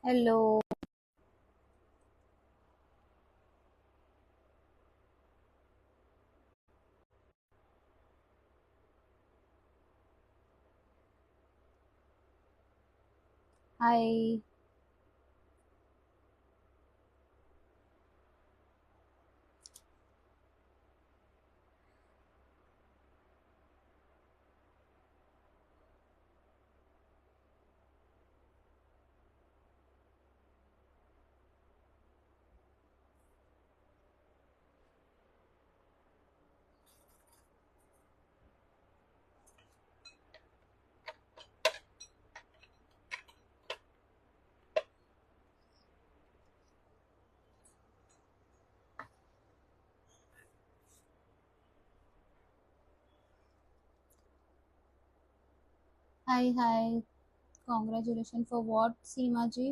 Hello. Hi. Hi hi. Congratulation for what Seema ji?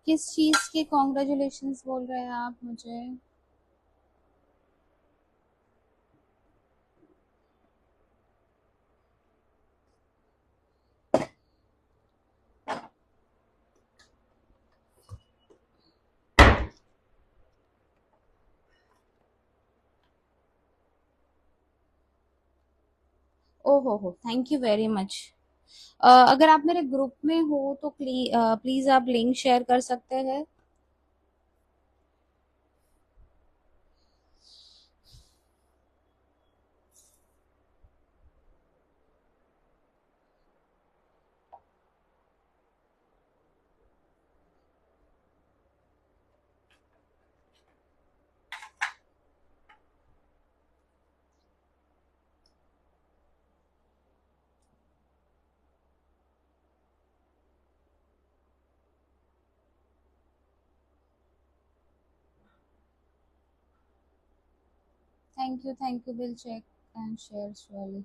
किस चीज के कॉन्ग्रेचुलेशंस बोल रहे हैं आप मुझे? हो, थैंक यू वेरी मच। अगर आप मेरे ग्रुप में हो तो प्लीज आप लिंक शेयर कर सकते हैं। Thank you, will check and share surely.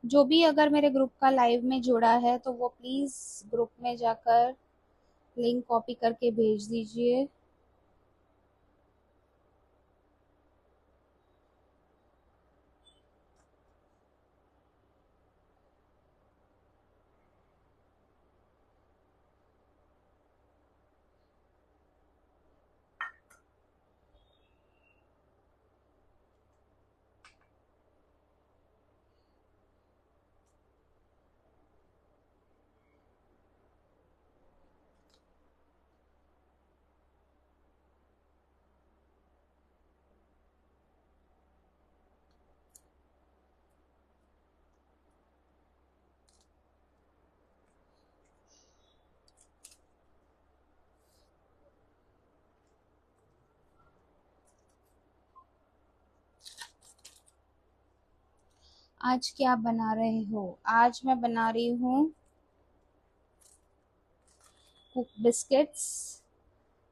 जो भी अगर मेरे ग्रुप का लाइव में जुड़ा है तो वो प्लीज ग्रुप में जाकर लिंक कॉपी करके भेज दीजिए। आज क्या बना रहे हो? आज मैं बना रही हूँ कुक बिस्किट्स।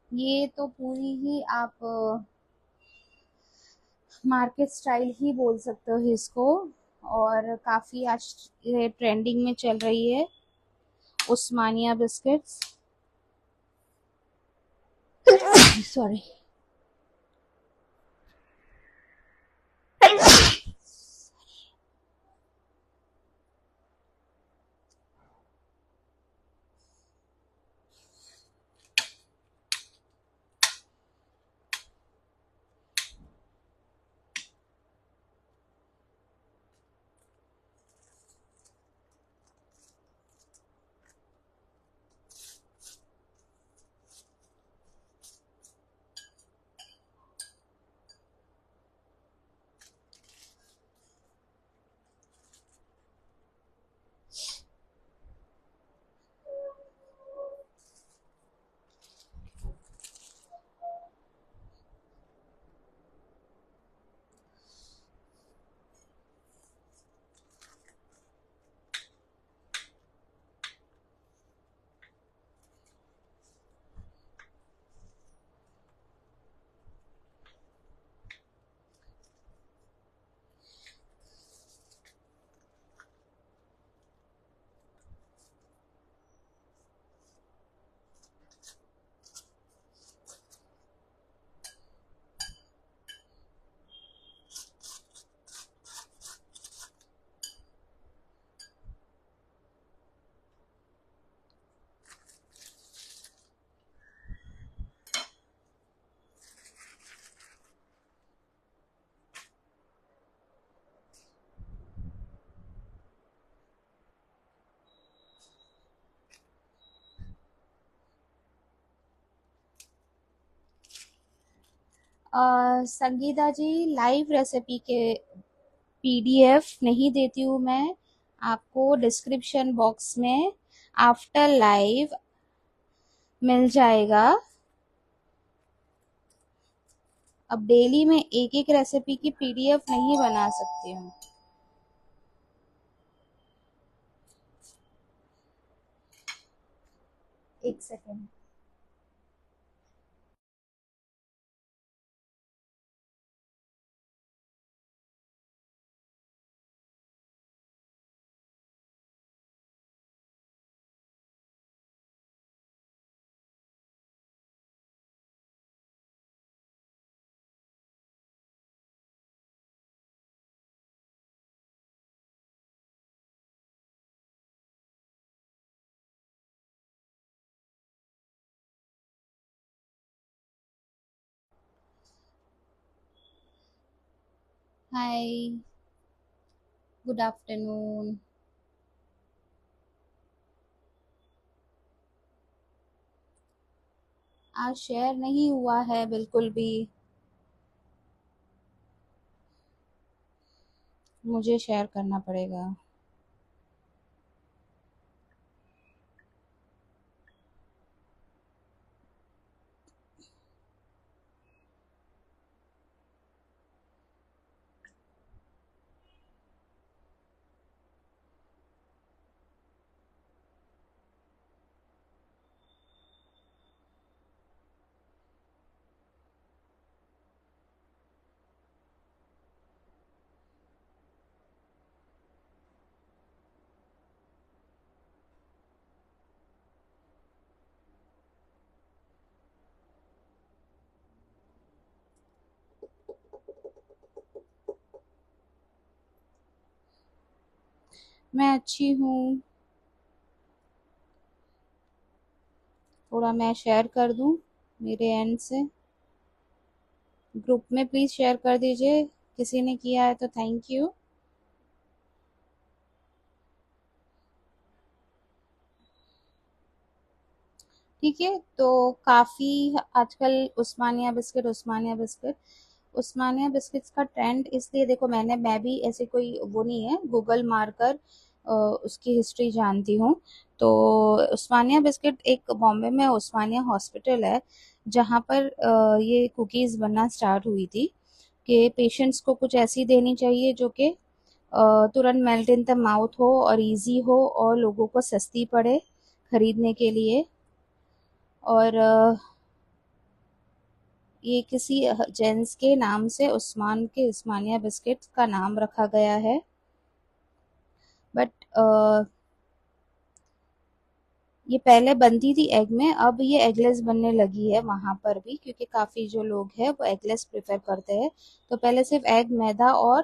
ये तो पूरी ही आप मार्केट स्टाइल ही बोल सकते हो इसको। और काफी आज ये ट्रेंडिंग में चल रही है, उस्मानिया बिस्किट्स। सॉरी। संगीता जी, लाइव रेसिपी के पीडीएफ नहीं देती हूँ मैं आपको। डिस्क्रिप्शन बॉक्स में आफ्टर लाइव मिल जाएगा। अब डेली में एक एक रेसिपी की पीडीएफ नहीं बना सकती हूँ। एक सेकेंड। हाय, गुड आफ्टरनून। आज शेयर नहीं हुआ है बिल्कुल भी। मुझे शेयर करना पड़ेगा। मैं अच्छी हूँ। थोड़ा मैं शेयर कर दूँ मेरे एंड से। ग्रुप में प्लीज शेयर कर दीजिए। किसी ने किया है तो थैंक यू। ठीक है, तो काफ़ी आजकल उस्मानिया बिस्किट्स का ट्रेंड, इसलिए देखो मैं भी ऐसे कोई वो नहीं है, गूगल मारकर उसकी हिस्ट्री जानती हूँ। तो उस्मानिया बिस्किट, एक बॉम्बे में उस्मानिया हॉस्पिटल है जहाँ पर ये कुकीज़ बनना स्टार्ट हुई थी कि पेशेंट्स को कुछ ऐसी देनी चाहिए जो कि तुरंत मेल्ट इन द माउथ हो और इजी हो और लोगों को सस्ती पड़े खरीदने के लिए। और ये किसी जेंट्स के नाम से उस्मान के उस्मानिया बिस्किट्स का नाम रखा गया है। बट ये पहले बनती थी एग में, अब ये एगलेस बनने लगी है वहाँ पर भी, क्योंकि काफ़ी जो लोग हैं वो एगलेस प्रेफर करते हैं। तो पहले सिर्फ एग, मैदा और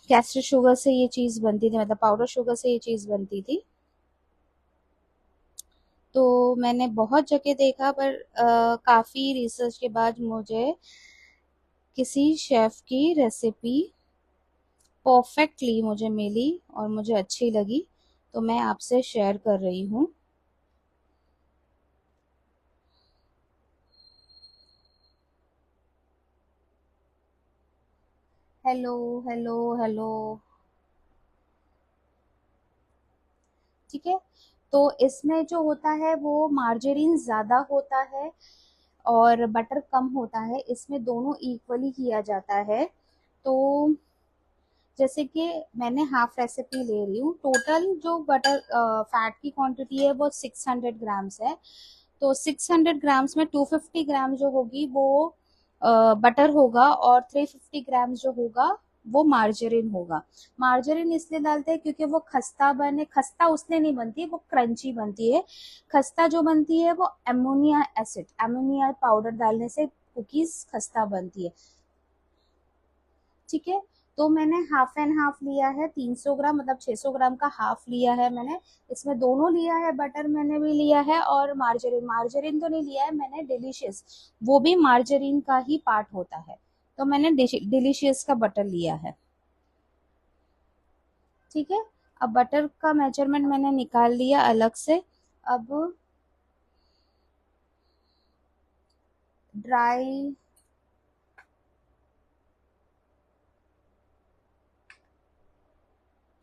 कैस्टर शुगर से ये चीज़ बनती थी, मतलब पाउडर शुगर से ये चीज़ बनती थी। तो मैंने बहुत जगह देखा, पर काफ़ी रिसर्च के बाद मुझे किसी शेफ़ की रेसिपी परफेक्टली मुझे मिली और मुझे अच्छी लगी, तो मैं आपसे शेयर कर रही हूँ। Hello, hello, hello. ठीक है, तो इसमें जो होता है वो मार्जरीन ज़्यादा होता है और बटर कम होता है, इसमें दोनों इक्वली किया जाता है। तो जैसे कि मैंने हाफ रेसिपी ले रही हूँ, टोटल जो बटर फैट की क्वांटिटी है वो 600 ग्राम्स है। तो 600 ग्राम्स में 250 ग्राम जो होगी वो बटर होगा और 350 ग्राम्स जो होगा वो मार्जरीन होगा। मार्जरीन इसलिए डालते हैं क्योंकि वो खस्ता बने, खस्ता उसने नहीं बनती है, वो क्रंची बनती है। खस्ता जो बनती है वो अमोनिया एसिड, अमोनिया पाउडर डालने से कुकीज खस्ता बनती है। ठीक है, तो मैंने हाफ एंड हाफ लिया है, 300 ग्राम मतलब 600 ग्राम का हाफ लिया है मैंने। इसमें दोनों लिया है, बटर मैंने भी लिया है और मार्जरीन, मार्जरीन तो नहीं लिया है मैंने, डिलीशियस, वो भी मार्जरीन का ही पार्ट होता है। तो मैंने डिलीशियस का बटर लिया है। ठीक है, अब बटर का मेजरमेंट मैंने निकाल लिया अलग से। अब ड्राई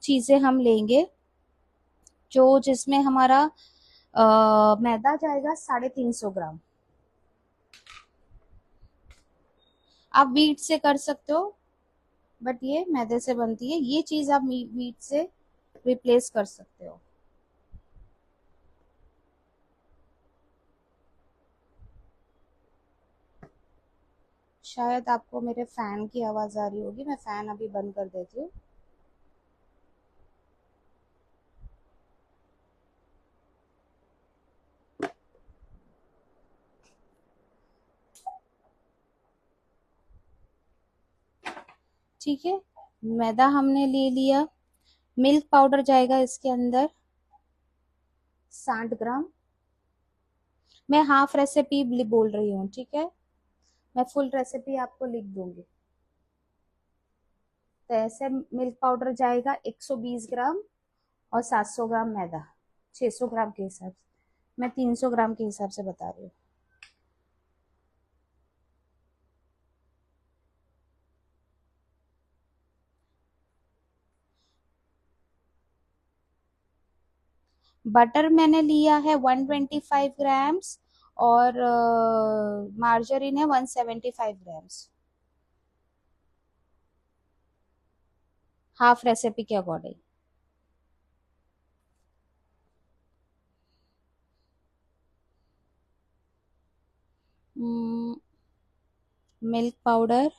चीजें हम लेंगे, जो जिसमें हमारा मैदा जाएगा 350 ग्राम। आप वीट से कर सकते हो, बट ये मैदे से बनती है, ये चीज आप वीट से रिप्लेस कर सकते हो। शायद आपको मेरे फैन की आवाज आ रही होगी, मैं फैन अभी बंद कर देती हूँ। ठीक है, मैदा हमने ले लिया। मिल्क पाउडर जाएगा इसके अंदर 60 ग्राम। मैं हाफ रेसिपी बोल रही हूँ, ठीक है, मैं फुल रेसिपी आपको लिख दूंगी। तो ऐसे मिल्क पाउडर जाएगा 120 ग्राम, और 700 ग्राम मैदा, 600 ग्राम के हिसाब से, मैं 300 ग्राम के हिसाब से बता रही हूँ। बटर मैंने लिया है 125 ग्राम्स, और मार्जरीन है 175 ग्राम्स, हाफ रेसिपी के अकॉर्डिंग। मिल्क पाउडर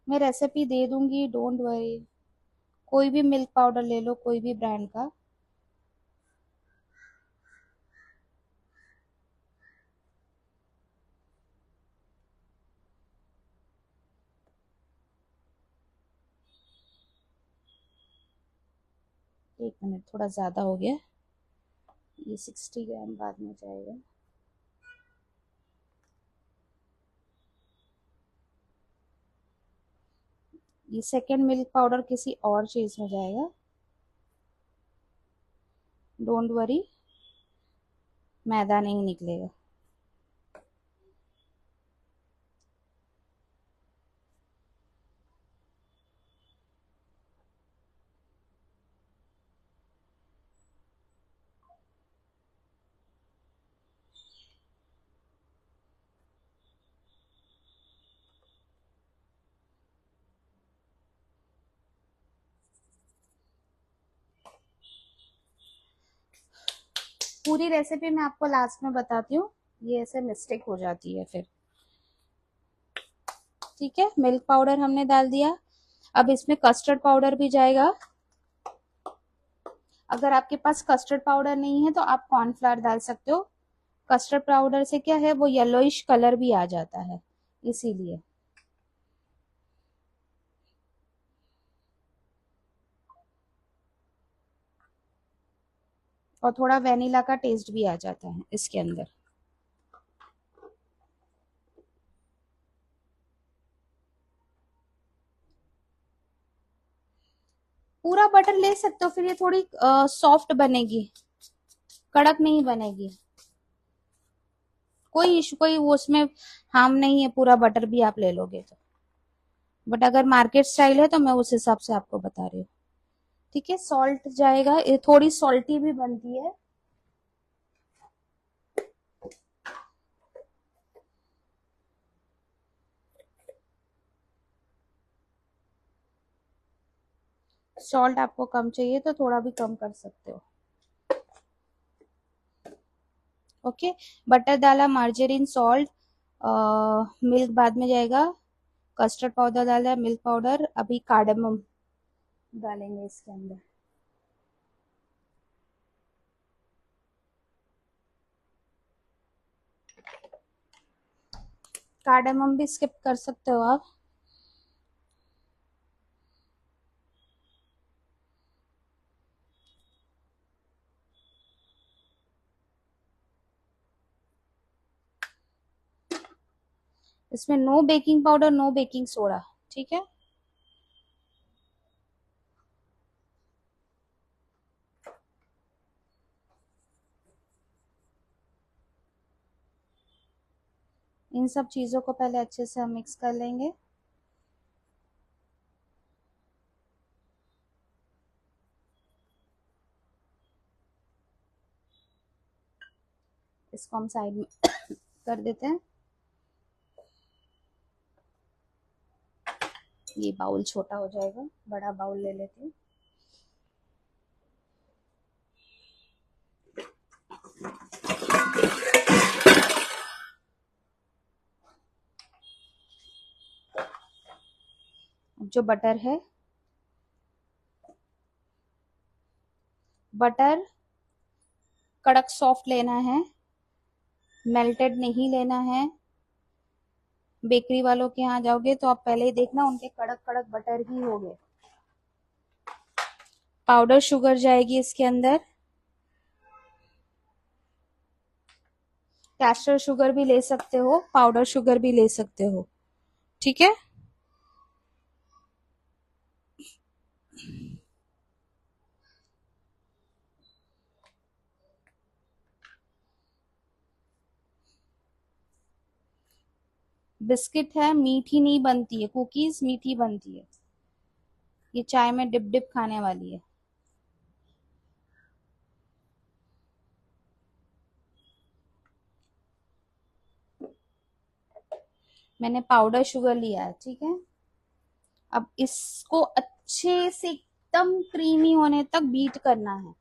मैं रेसिपी दे दूंगी, डोंट वरी। कोई भी मिल्क पाउडर ले लो, कोई भी ब्रांड का। एक मिनट, थोड़ा ज्यादा हो गया, ये 60 ग्राम बाद में जाएगा। ये सेकेंड मिल्क पाउडर किसी और चीज में जाएगा, डोंट वरी, मैदा नहीं निकलेगा। पूरी रेसिपी मैं आपको लास्ट में बताती हूँ, ये ऐसे मिस्टेक हो जाती है फिर। ठीक है, मिल्क पाउडर हमने डाल दिया। अब इसमें कस्टर्ड पाउडर भी जाएगा। अगर आपके पास कस्टर्ड पाउडर नहीं है तो आप कॉर्नफ्लावर डाल सकते हो। कस्टर्ड पाउडर से क्या है, वो येलोइश कलर भी आ जाता है, इसीलिए। और थोड़ा वेनिला का टेस्ट भी आ जाता है इसके अंदर। पूरा बटर ले सकते हो, फिर ये थोड़ी सॉफ्ट बनेगी, कड़क नहीं बनेगी। कोई इशू, कोई वो उसमें हार्म नहीं है, पूरा बटर भी आप ले लोगे तो। बट अगर मार्केट स्टाइल है तो मैं उस हिसाब से आपको बता रही हूँ। ठीक है, सॉल्ट जाएगा, ये थोड़ी सॉल्टी भी बनती है। सॉल्ट आपको कम चाहिए तो थोड़ा भी कम कर सकते हो। ओके, बटर डाला, मार्जरीन, सॉल्ट, मिल्क बाद में जाएगा, कस्टर्ड पाउडर डाला, मिल्क पाउडर, अभी कार्डेमम डालेंगे इसके अंदर। कार्डेमम भी स्किप कर सकते हो आप। इसमें no baking powder, no baking soda, ठीक है। इन सब चीज़ों को पहले अच्छे से हम मिक्स कर लेंगे। इसको हम साइड में कर देते हैं। ये बाउल छोटा हो जाएगा, बड़ा बाउल ले लेती हूँ। जो बटर है, बटर कड़क सॉफ्ट लेना है, मेल्टेड नहीं लेना है। बेकरी वालों के यहाँ जाओगे तो आप पहले ही देखना उनके कड़क कड़क बटर ही होंगे। पाउडर शुगर जाएगी इसके अंदर। कैस्टर शुगर भी ले सकते हो, पाउडर शुगर भी ले सकते हो, ठीक है। बिस्किट है, मीठी नहीं बनती है, कुकीज मीठी बनती है। ये चाय में डिप डिप खाने वाली है। मैंने पाउडर शुगर लिया है, ठीक है। अब इसको अच्छे से एकदम क्रीमी होने तक बीट करना है।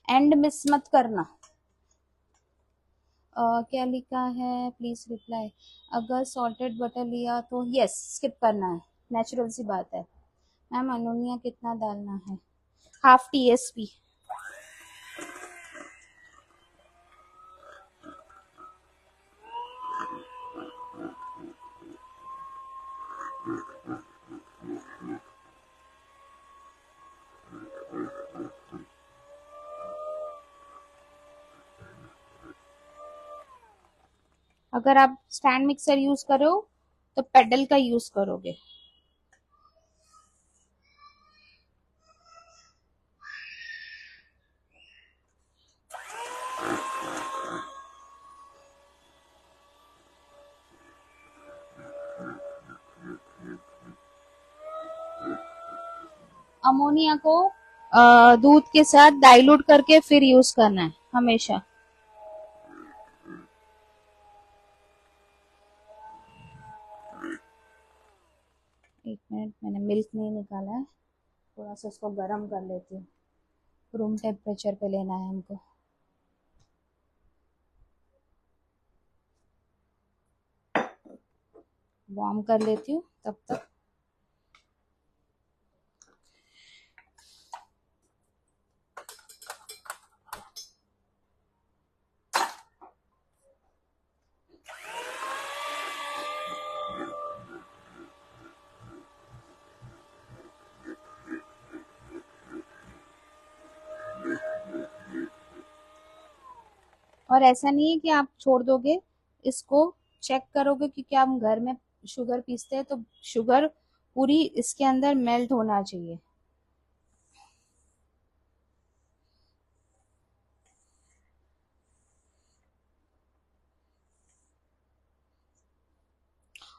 एंड मिस मत करना। क्या लिखा है, प्लीज रिप्लाई। अगर सॉल्टेड बटर लिया तो यस, स्किप करना है, नेचुरल सी बात है। मैम अमोनिया कितना डालना है? Half TSP. अगर आप स्टैंड मिक्सर यूज करो तो पेडल का यूज करोगे। अमोनिया को दूध के साथ डाइल्यूट करके फिर यूज करना है हमेशा। एक मिनट, मैंने मिल्क नहीं निकाला है, थोड़ा सा इसको गर्म कर लेती हूँ। रूम टेम्परेचर पे लेना है हमको। वार्म कर लेती हूँ तब तक। और ऐसा नहीं है कि आप छोड़ दोगे इसको, चेक करोगे, क्योंकि हम घर में शुगर पीसते हैं तो शुगर पूरी इसके अंदर मेल्ट होना चाहिए।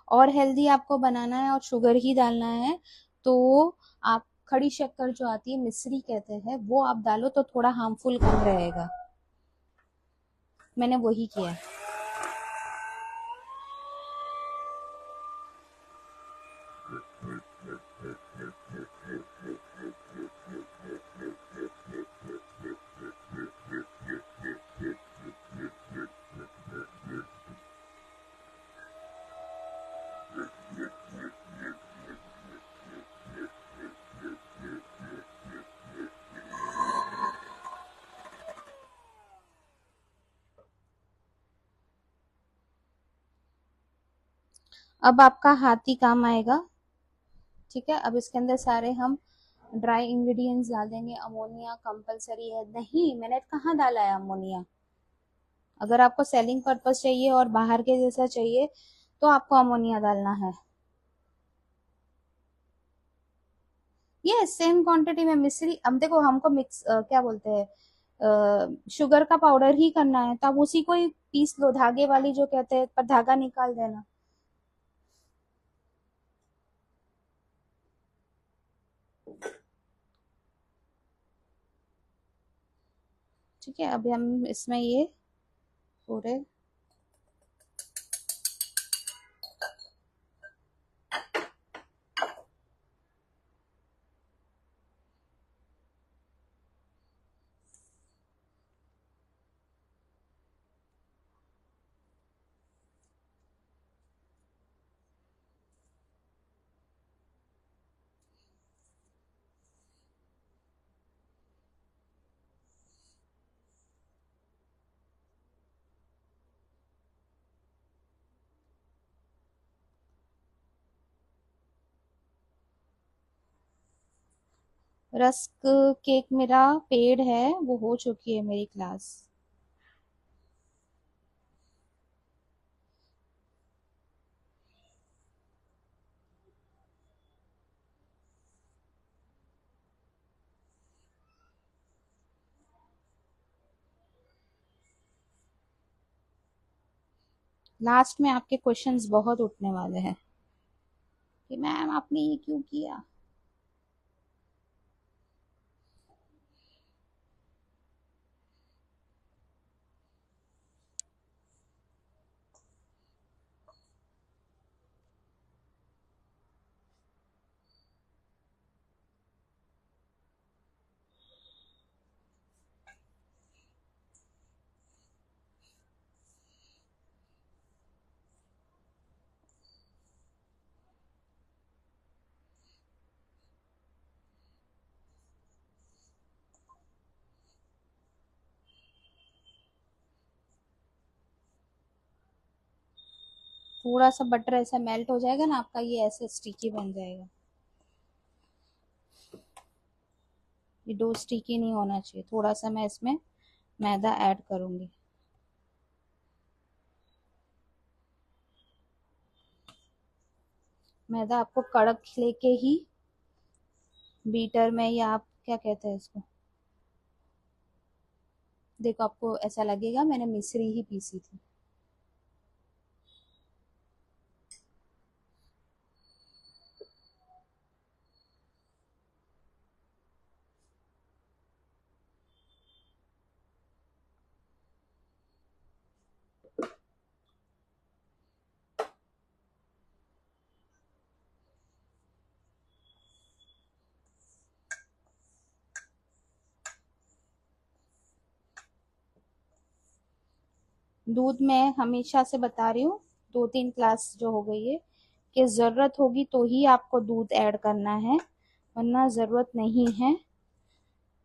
और हेल्दी आपको बनाना है और शुगर ही डालना है तो आप खड़ी शक्कर जो आती है, मिश्री कहते हैं, वो आप डालो तो थोड़ा हार्मफुल कम रहेगा। मैंने वही किया। अब आपका हाथ ही काम आएगा, ठीक है। अब इसके अंदर सारे हम ड्राई इंग्रेडिएंट्स डाल देंगे। अमोनिया कंपलसरी है नहीं, मैंने कहाँ डाला है अमोनिया। अगर आपको सेलिंग पर्पस चाहिए और बाहर के जैसा चाहिए तो आपको अमोनिया डालना है। ये सेम क्वांटिटी में मिश्री। अब देखो हमको मिक्स क्या बोलते हैं, शुगर का पाउडर ही करना है तो आप उसी को ही पीस लो, धागे वाली जो कहते हैं, पर धागा निकाल देना। ठीक है, अभी हम इसमें ये पूरे रस्क केक मेरा पेड है, वो हो चुकी है मेरी क्लास। लास्ट में आपके क्वेश्चंस बहुत उठने वाले हैं कि मैम आपने ये क्यों किया। थोड़ा सा बटर ऐसा मेल्ट हो जाएगा ना आपका, ये ऐसे स्टिकी बन जाएगा। ये डो स्टिकी नहीं होना चाहिए। थोड़ा सा मैं इसमें मैदा ऐड करूंगी। मैदा आपको कड़क लेके ही बीटर में, या आप क्या कहते हैं इसको, देखो आपको ऐसा लगेगा मैंने मिश्री ही पीसी थी। दूध में हमेशा से बता रही हूँ, 2-3 क्लास जो हो गई है, कि जरूरत होगी तो ही आपको दूध ऐड करना है, वरना जरूरत नहीं है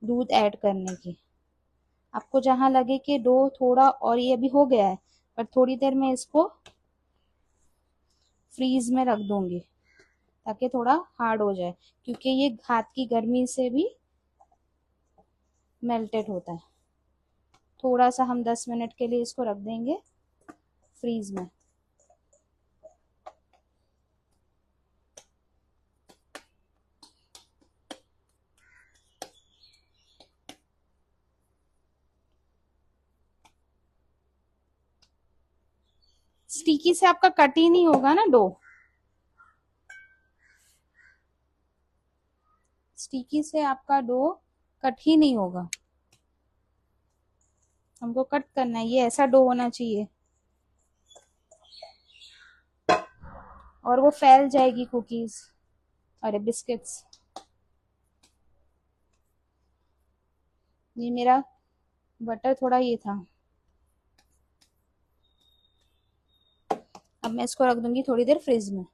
दूध ऐड करने की। आपको जहां लगे कि डो थोड़ा और ये अभी हो गया है, पर थोड़ी देर में इसको फ्रीज में रख दूंगी ताकि थोड़ा हार्ड हो जाए, क्योंकि ये हाथ की गर्मी से भी मेल्टेड होता है। थोड़ा सा हम 10 मिनट के लिए इसको रख देंगे फ्रीज में। स्टिकी से आपका कट ही नहीं होगा ना डो, स्टिकी से आपका डो कट ही नहीं होगा। हमको कट करना है, ये ऐसा डो होना चाहिए, और वो फैल जाएगी कुकीज, अरे बिस्किट्स। ये मेरा बटर थोड़ा ये था। अब मैं इसको रख दूंगी थोड़ी देर फ्रिज में।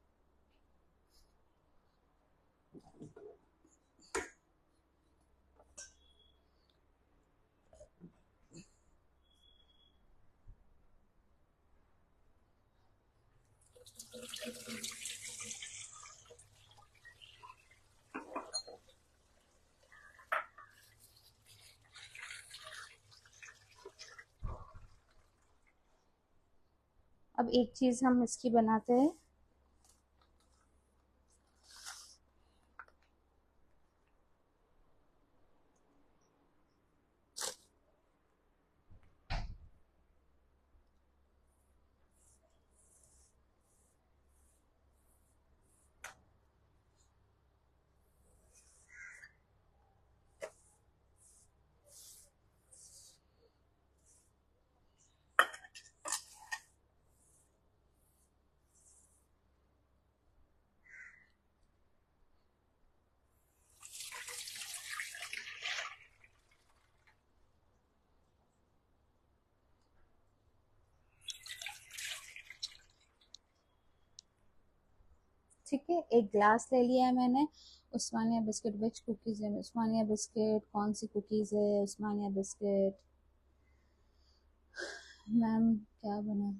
अब एक चीज हम इसकी बनाते हैं, ठीक है, एक ग्लास ले लिया है मैंने। उस्मानिया बिस्किट, विच कुकीज है उस्मानिया बिस्किट, कौन सी कुकीज है उस्मानिया बिस्किट? मैम क्या बना?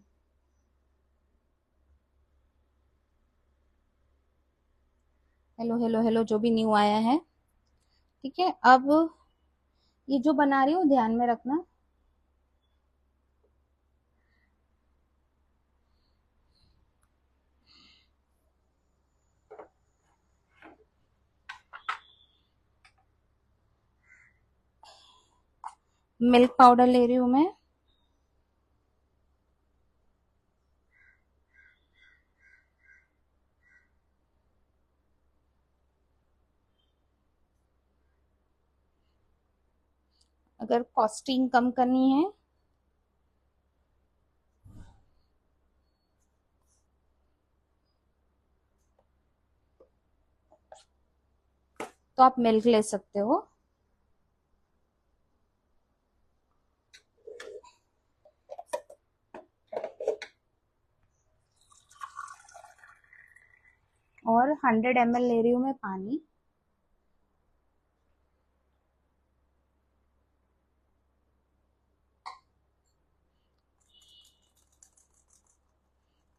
हेलो हेलो हेलो, जो भी न्यू आया है। ठीक है, अब ये जो बना रही हूँ ध्यान में रखना। मिल्क पाउडर ले रही हूँ मैं। अगर कॉस्टिंग कम करनी है तो आप मिल्क ले सकते हो। और 100 ml ले रही हूँ मैं पानी।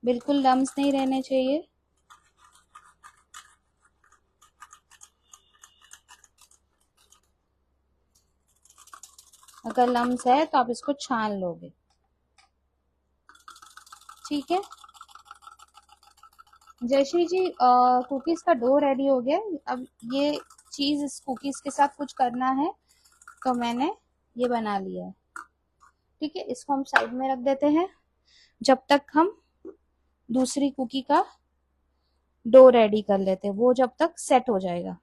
बिल्कुल लम्स नहीं रहने चाहिए। अगर लम्स है तो आप इसको छान लोगे। ठीक है जयश्री जी, कुकीज का डो रेडी हो गया। अब ये चीज इस कुकीज के साथ कुछ करना है तो मैंने ये बना लिया है। ठीक है, इसको हम साइड में रख देते हैं जब तक हम दूसरी कुकी का डो रेडी कर लेते हैं, वो जब तक सेट हो जाएगा।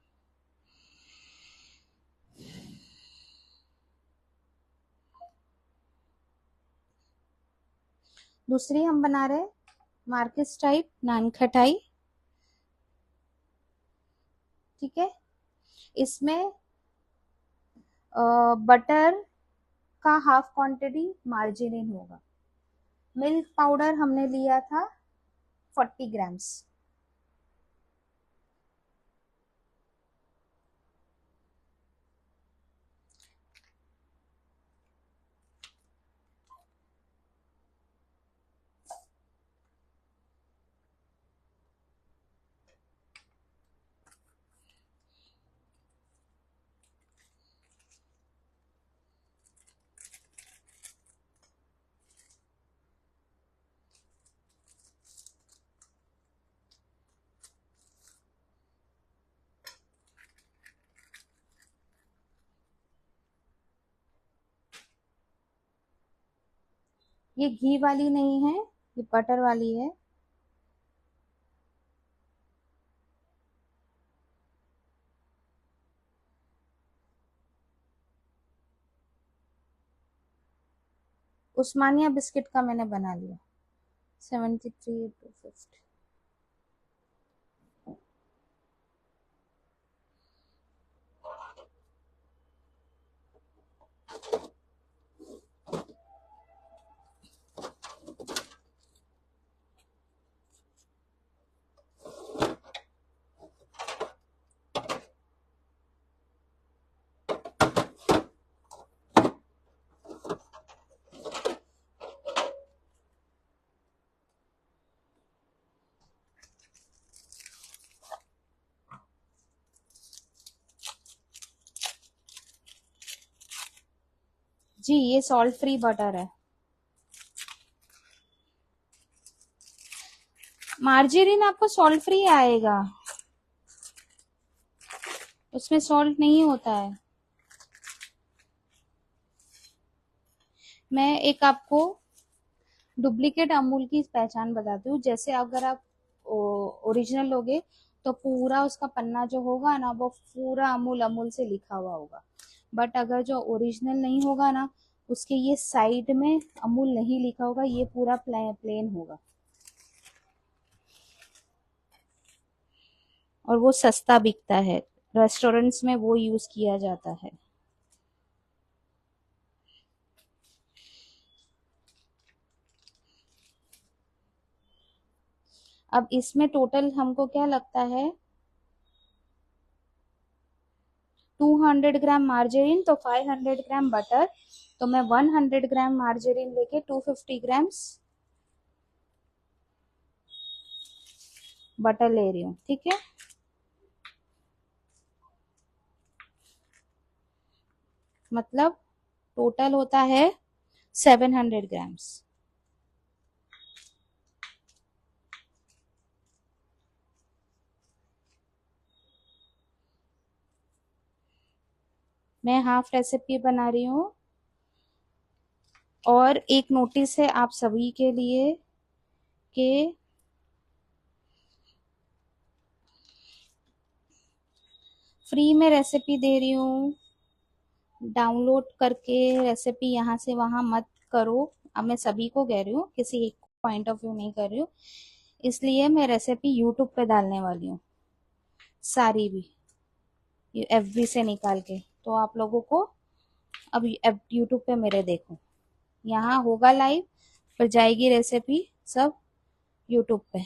दूसरी हम बना रहे हैं मार्किस टाइप नान खटाई। ठीक है, इसमें बटर का हाफ क्वांटिटी मार्जिनिन होगा। मिल्क पाउडर हमने लिया था 40 ग्राम्स। ये घी वाली नहीं है, ये बटर वाली है। उस्मानिया बिस्किट का मैंने बना लिया 73 250। जी ये सॉल्ट फ्री बटर है। मार्जेरिन आपको सॉल्ट फ्री आएगा, उसमें सॉल्ट नहीं होता है। मैं एक आपको डुप्लीकेट अमूल की पहचान बताती हूँ। जैसे अगर आप ओरिजिनल लोगे तो पूरा उसका पन्ना जो होगा ना वो पूरा अमूल अमूल से लिखा हुआ होगा। बट अगर जो ओरिजिनल नहीं होगा ना उसके ये साइड में अमूल नहीं लिखा होगा, ये पूरा प्लेन होगा और वो सस्ता बिकता है। रेस्टोरेंट्स में वो यूज किया जाता है। अब इसमें टोटल हमको क्या लगता है, 200 ग्राम मार्जेरिन तो 500 ग्राम बटर, तो मैं 100 ग्राम मार्जेरिन लेके 250 ग्राम्स बटर ले रही हूँ। ठीक है, मतलब टोटल होता है 700 ग्राम्स। मैं हाफ रेसिपी बना रही हूँ। और एक नोटिस है आप सभी के लिए कि फ्री में रेसिपी दे रही हूँ, डाउनलोड करके रेसिपी यहाँ से वहां मत करो। अब मैं सभी को कह रही हूँ, किसी एक पॉइंट ऑफ व्यू नहीं कर रही हूँ। इसलिए मैं रेसिपी यूट्यूब पे डालने वाली हूँ, सारी भी एफबी से निकाल के। तो आप लोगों को अब यूट्यूब पे मेरे देखो, यहाँ होगा लाइव, फिर जाएगी रेसिपी सब यूट्यूब पे,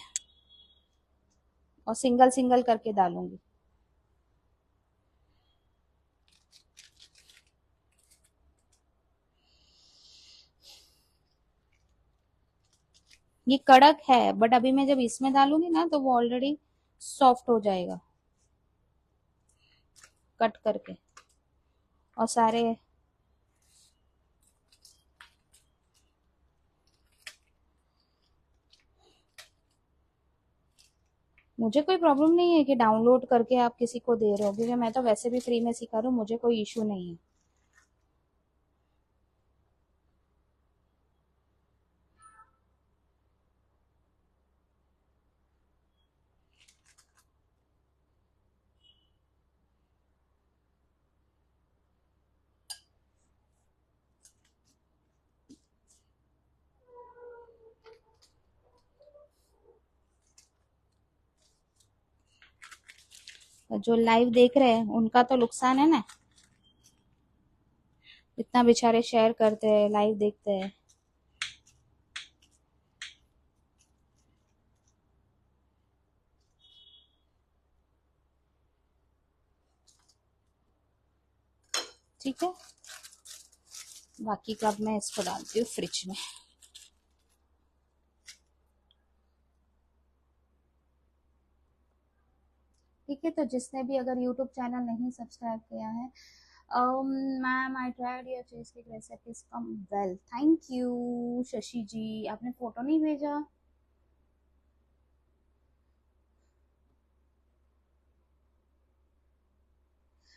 और सिंगल सिंगल करके डालूंगी। ये कड़क है, बट अभी मैं जब इसमें डालूंगी ना तो वो ऑलरेडी सॉफ्ट हो जाएगा कट करके। और सारे मुझे कोई प्रॉब्लम नहीं है कि डाउनलोड करके आप किसी को दे रहे हो, क्योंकि मैं तो वैसे भी फ्री में सिखा रही हूँ, मुझे कोई इशू नहीं है। जो लाइव देख रहे हैं उनका तो नुकसान है ना, इतना बेचारे शेयर करते हैं, लाइव देखते हैं। ठीक है, बाकी का अब मैं इसको डालती हूँ फ्रिज में। ठीक है, तो जिसने भी अगर यूट्यूब चैनल नहीं सब्सक्राइब किया है, ma'am I tried your cheese cake recipes come well, thank you Shashi ji, आपने फोटो नहीं भेजा।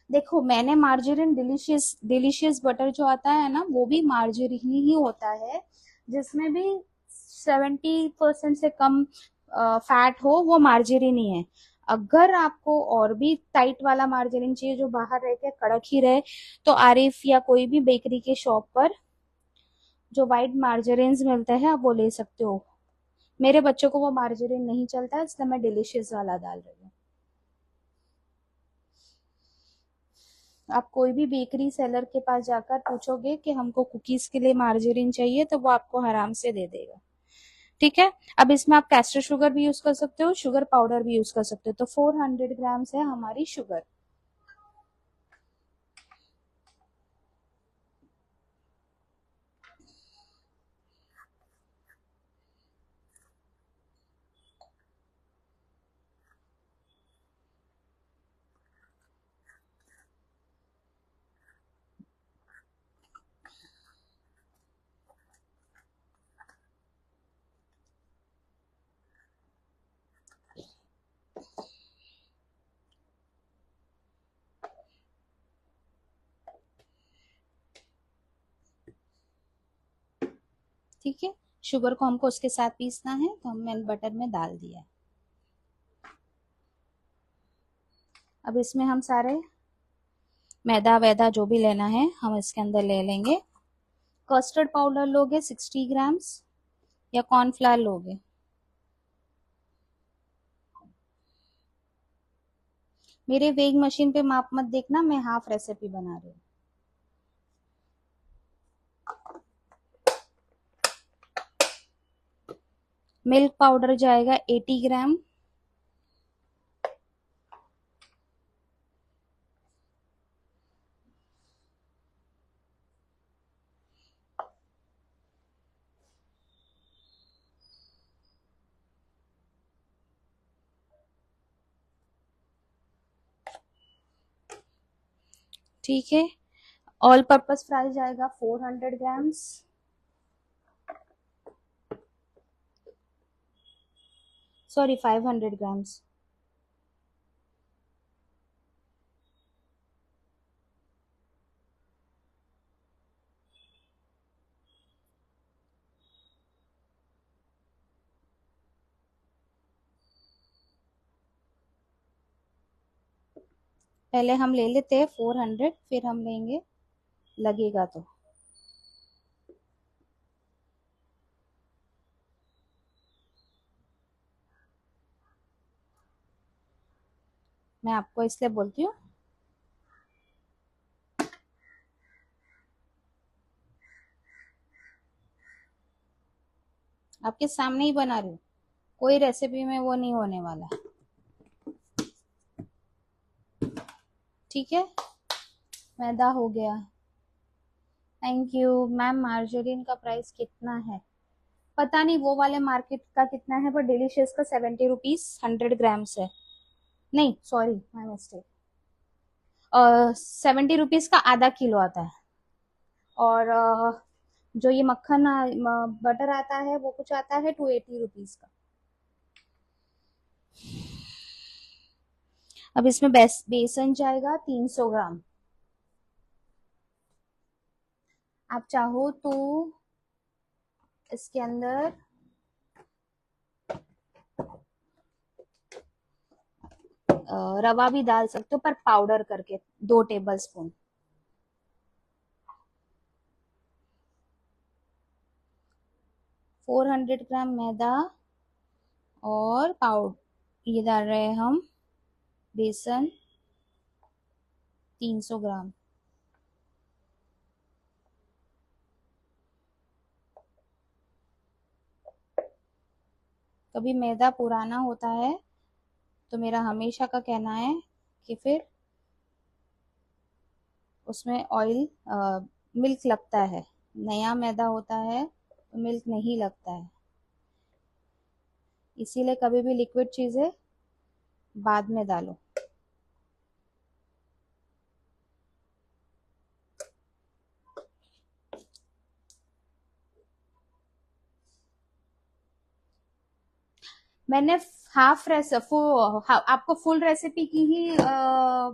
देखो मैंने मार्जरीन डिलीशियस डिलीशियस बटर जो आता है ना, वो भी मार्जरीन ही होता है, जिसमें भी 70% से कम फैट हो, वो मार्जरीन ही है। अगर आपको और भी टाइट वाला मार्जरीन चाहिए जो बाहर रह के कड़क ही रहे, तो आरिफ या कोई भी बेकरी के शॉप पर जो वाइट मार्जरीन मिलते हैं आप वो ले सकते हो। मेरे बच्चों को वो मार्जरीन नहीं चलता, इसलिए मैं डिलीशियस वाला डाल रही हूँ। आप कोई भी बेकरी सेलर के पास जाकर पूछोगे कि हमको कुकीज के लिए मार्जरीन चाहिए, तो वो आपको आराम से दे देगा। ठीक है, अब इसमें आप कैस्टर शुगर भी यूज कर सकते हो, शुगर पाउडर भी यूज कर सकते हो। तो 400 ग्राम्स है हमारी शुगर। ठीक है, शुगर को हमको उसके साथ पीसना है, तो मैंने बटर में डाल दिया। अब इसमें हम सारे मैदा वैदा जो भी लेना है हम इसके अंदर ले लेंगे। कस्टर्ड पाउडर लोगे 60 ग्राम्स, या कॉर्नफ्लावर लोगे। मेरे वेग मशीन पे माप मत देखना, मैं हाफ रेसिपी बना रही हूँ। मिल्क पाउडर जाएगा 80 ग्राम। ठीक है। ऑल पर्पस फ्राई जाएगा 400 ग्राम्स। Sorry 500 grams. पहले हम ले लेते हैं 400, फिर हम लेंगे लगेगा तो। मैं आपको इसलिए बोलती हूँ। आपके सामने ही बना रही हूँ, कोई रेसिपी में वो नहीं होने वाला। ठीक है, मैदा हो गया। Thank you ma'am. मार्जरीन का प्राइस कितना है पता नहीं, वो वाले मार्केट का कितना है, पर डिलीशियस का 70 रुपीज 100 ग्राम्स है। नहीं सॉरी, माई मिस्टेक। 70 रुपीज का आधा किलो आता है। और जो ये मक्खन बटर आता है वो कुछ आता है 280 रुपीज का। अब इसमें बेसन जाएगा 300 ग्राम। आप चाहो तो इसके अंदर रवा भी डाल सकते हो, पर पाउडर करके 2 टेबल स्पून। फोर 400 ग्राम मैदा और पाउडर ये डाल रहे हैं हम, बेसन 300 ग्राम। कभी मैदा पुराना होता है तो मेरा हमेशा का कहना है कि फिर उसमें ऑयल मिल्क लगता है। नया मैदा होता है तो मिल्क नहीं लगता है, इसीलिए कभी भी लिक्विड चीजें बाद में डालो। मैंने हाफ रेसिपी, आपको फुल रेसिपी की ही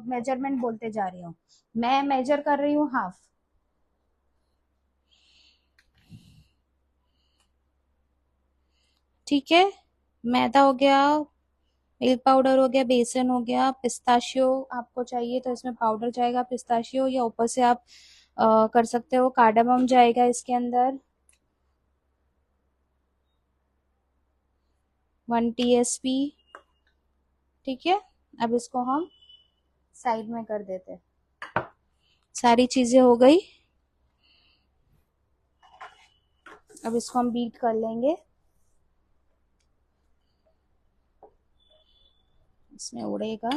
मेजरमेंट बोलते जा रही हूँ। मैं मेजर कर रही हूँ हाफ। ठीक है, मैदा हो गया, मिल्क पाउडर हो गया, बेसन हो गया, पिस्ताशियो आपको चाहिए तो इसमें पाउडर जाएगा पिस्ताशियो, या ऊपर से आप कर सकते हो कार्डामम जाएगा इसके अंदर, 1 TSP। ठीक है, अब इसको हम साइड में कर देते हैं। सारी चीजें हो गई, अब इसको हम बीट कर लेंगे। इसमें उड़ेगा,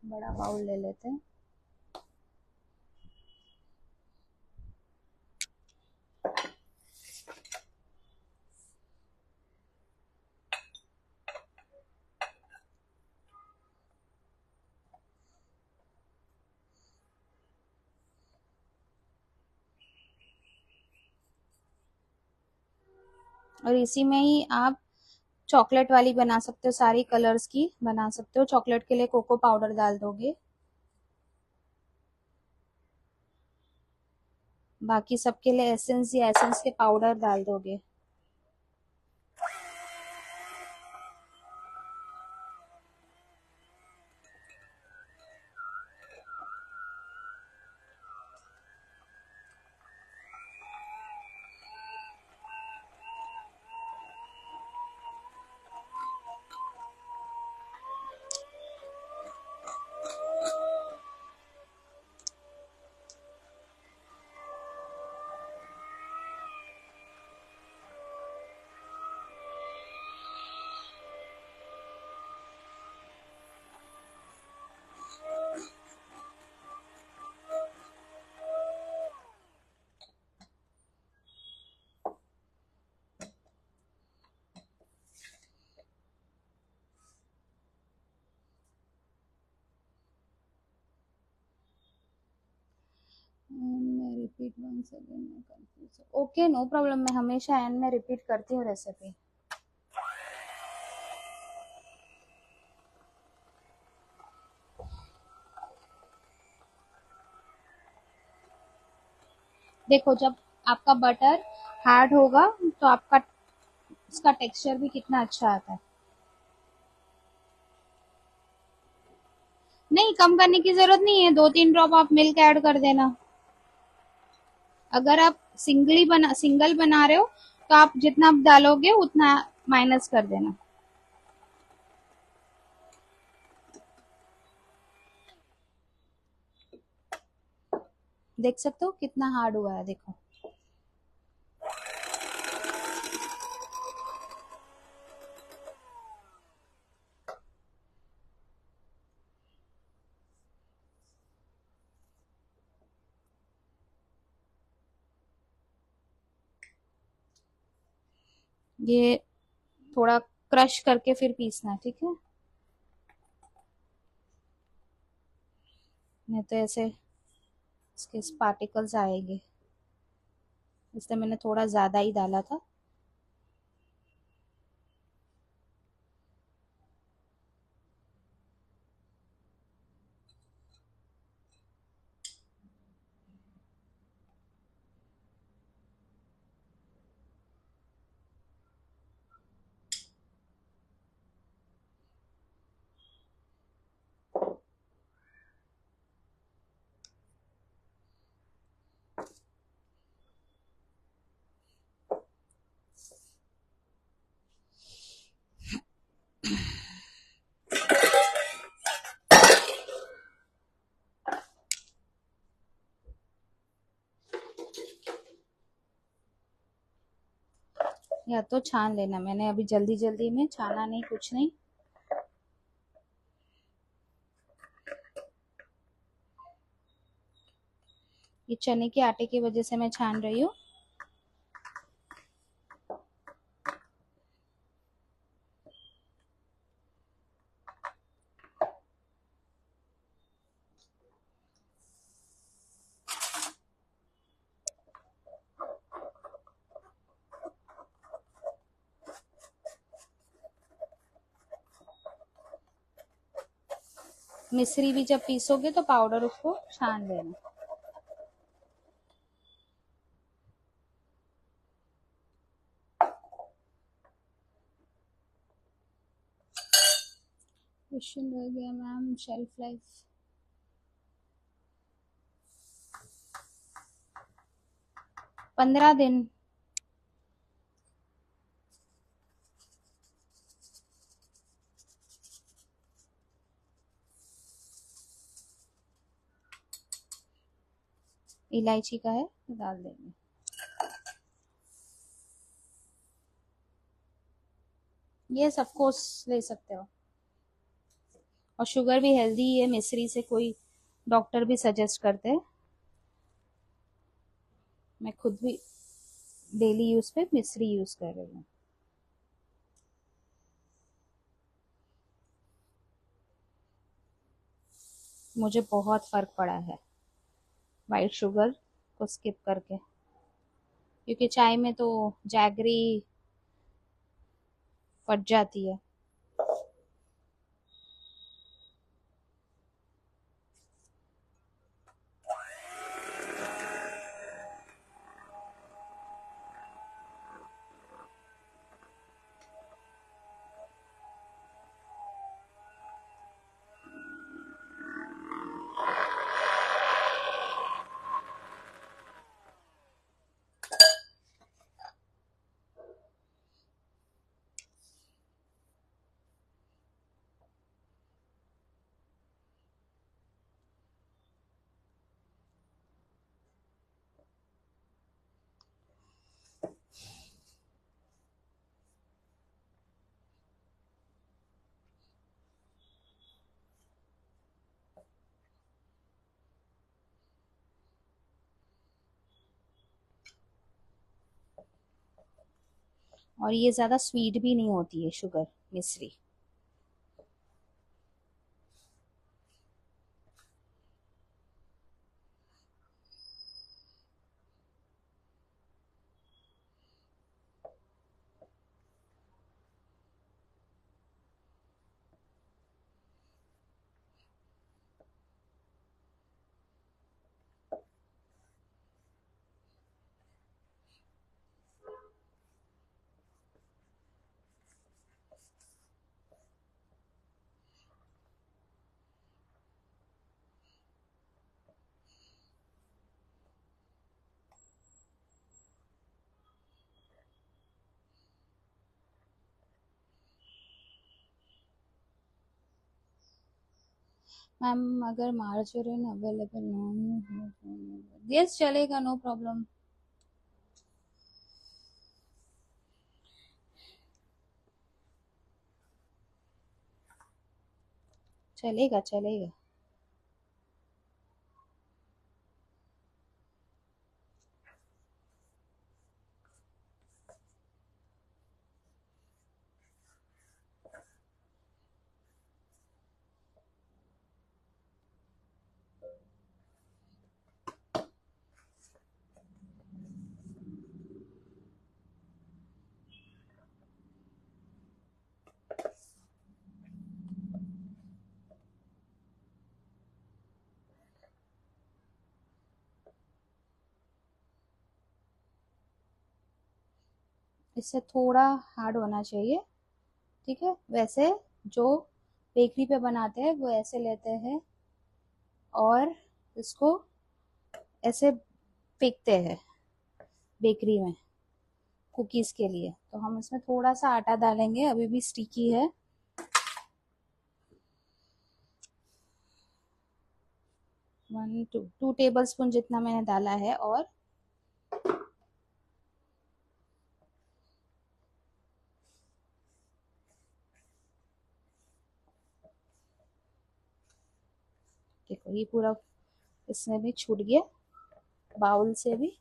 बड़ा बाउल ले लेते हैं। और इसी में ही आप चॉकलेट वाली बना सकते हो, सारी कलर्स की बना सकते हो। चॉकलेट के लिए कोको पाउडर डाल दोगे, बाकी सबके लिए एसेंस या एसेंस के पाउडर डाल दोगे। ओके, नो प्रॉब्लम, मैं हमेशा एंड में रिपीट करती हूँ रेसिपी। देखो, जब आपका बटर हार्ड होगा तो आपका उसका टेक्सचर भी कितना अच्छा आता है। नहीं, कम करने की जरूरत नहीं है, 2-3 ड्रॉप आप मिल्क ऐड कर देना। अगर आप सिंगल बना रहे हो तो आप जितना आप डालोगे उतना माइनस कर देना। देख सकते हो कितना हार्ड हुआ है, देखो। ये थोड़ा क्रश करके फिर पीसना, ठीक है, नहीं तो ऐसे इसके पार्टिकल्स आएंगे, इसलिए मैंने थोड़ा ज्यादा ही डाला था। या तो छान लेना, मैंने अभी जल्दी जल्दी में छाना नहीं, कुछ नहीं। ये चने के आटे की वजह से मैं छान रही हूँ। मिश्री भी जब पीसोगे तो पाउडर उसको छान लेना। क्वेश्चन रह गया मैम, शेल्फ लाइफ। 15 दिन। इलायची का है तो डाल देंगे। ये सब कोर्स ले सकते हो, और शुगर भी हेल्दी है मिश्री से, कोई डॉक्टर भी सजेस्ट करते हैं। मैं खुद भी डेली यूज पे मिश्री यूज कर रही हूँ। मुझे बहुत फर्क पड़ा है वाइट शुगर को स्किप करके, क्योंकि चाय में तो जैगरी पड़ जाती है। और ये ज्यादा स्वीट भी नहीं होती है शुगर मिश्री। मैम अगर मार्जरीन अवेलेबल ना हो, यस चलेगा, नो प्रॉब्लम। चलेगा चलेगा। इससे थोड़ा हार्ड होना चाहिए। ठीक है, वैसे जो बेकरी पे बनाते हैं वो ऐसे लेते हैं और इसको ऐसे फेंकते हैं बेकरी में कुकीज के लिए। तो हम इसमें थोड़ा सा आटा डालेंगे, अभी भी स्टिकी है। 2 टेबल स्पून जितना मैंने डाला है। और देखो ये पूरा इसमें भी छूट गया, बाउल से भी।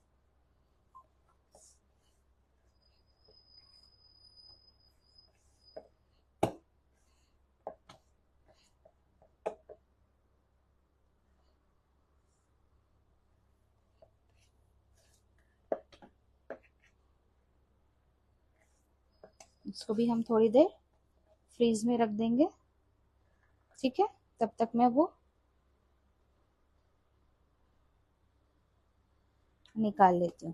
इसको भी हम थोड़ी देर फ्रीज में रख देंगे। ठीक है, तब तक मैं वो निकाल लेती हूँ।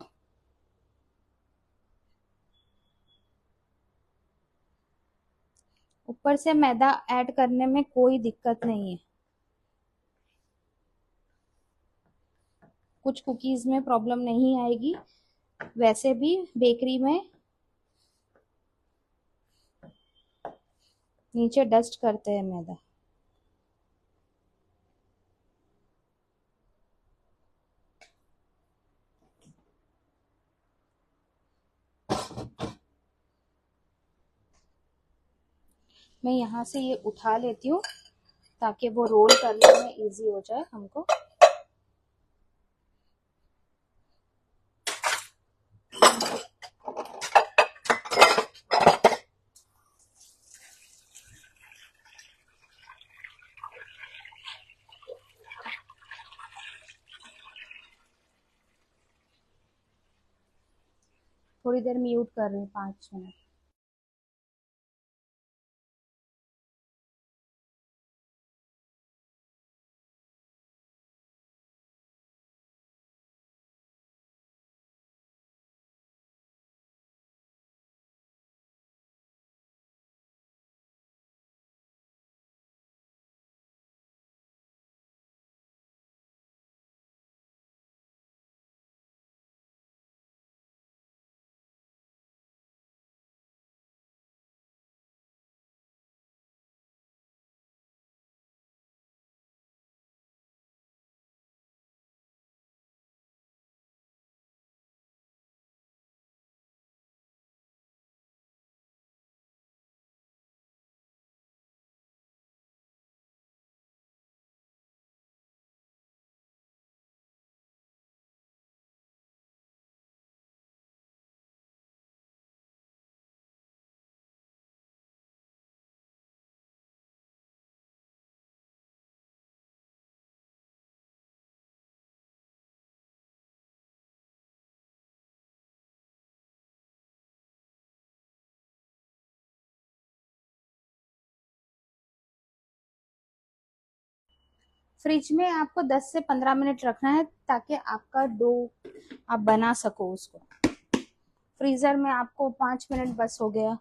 ऊपर से मैदा ऐड करने में कोई दिक्कत नहीं है, कुछ कुकीज में प्रॉब्लम नहीं आएगी। वैसे भी बेकरी में नीचे डस्ट करते हैं मैदा। मैं यहाँ से ये उठा लेती हूँ ताकि वो रोल करने में इजी हो जाए हमको। थोड़ी देर म्यूट कर रही हूँ, 5 मिनट। फ्रिज में आपको 10 से 15 मिनट रखना है ताकि आपका डो आप बना सको उसको। फ्रीजर में आपको 5 मिनट बस हो गया।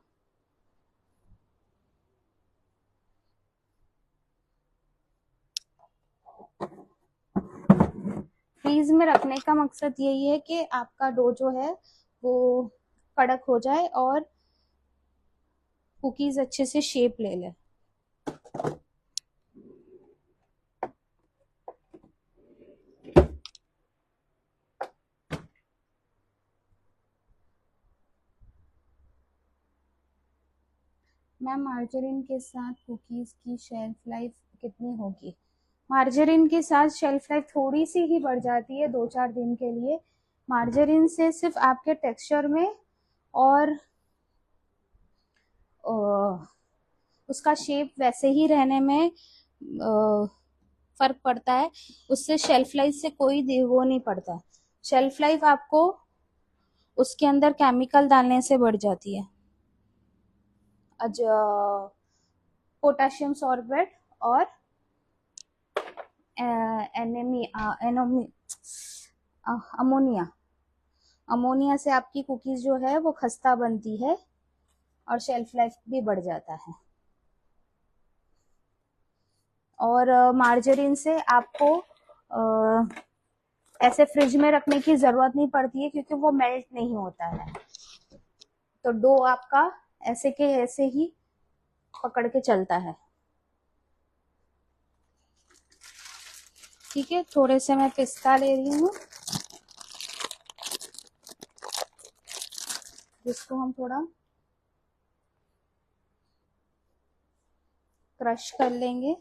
फ्रीज में रखने का मकसद यही है कि आपका डो जो है वो कड़क हो जाए और कुकीज अच्छे से शेप ले ले। मैम मार्जरीन के साथ कुकीज़ की शेल्फ लाइफ कितनी होगी? मार्जरीन के साथ शेल्फ लाइफ थोड़ी सी ही बढ़ जाती है, 2-4 दिन के लिए। मार्जरीन से सिर्फ आपके टेक्सचर में और उसका शेप वैसे ही रहने में फर्क पड़ता है। उससे शेल्फ लाइफ से कोई वो नहीं पड़ता। शेल्फ लाइफ आपको उसके अंदर केमिकल डालने से बढ़ जाती है। अज पोटेशियम सॉर्बेट और एनोमी अमोनिया। अमोनिया से आपकी कुकीज जो है वो खस्ता बनती है और शेल्फ लाइफ भी बढ़ जाता है। और मार्जरीन से आपको ऐसे फ्रिज में रखने की जरूरत नहीं पड़ती है क्योंकि वो मेल्ट नहीं होता है, तो डो आपका ऐसे के ऐसे ही पकड़ के चलता है। ठीक है, थोड़े से मैं पिस्ता ले रही हूँ जिसको हम थोड़ा क्रश कर लेंगे।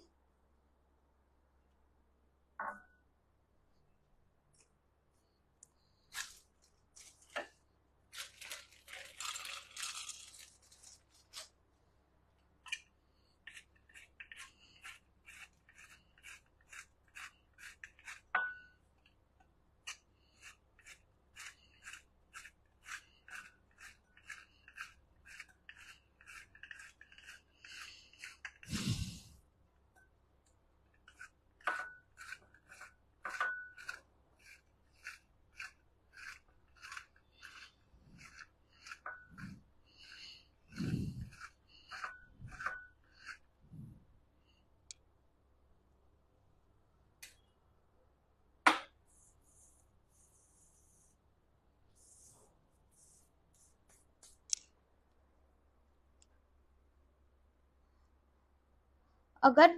अगर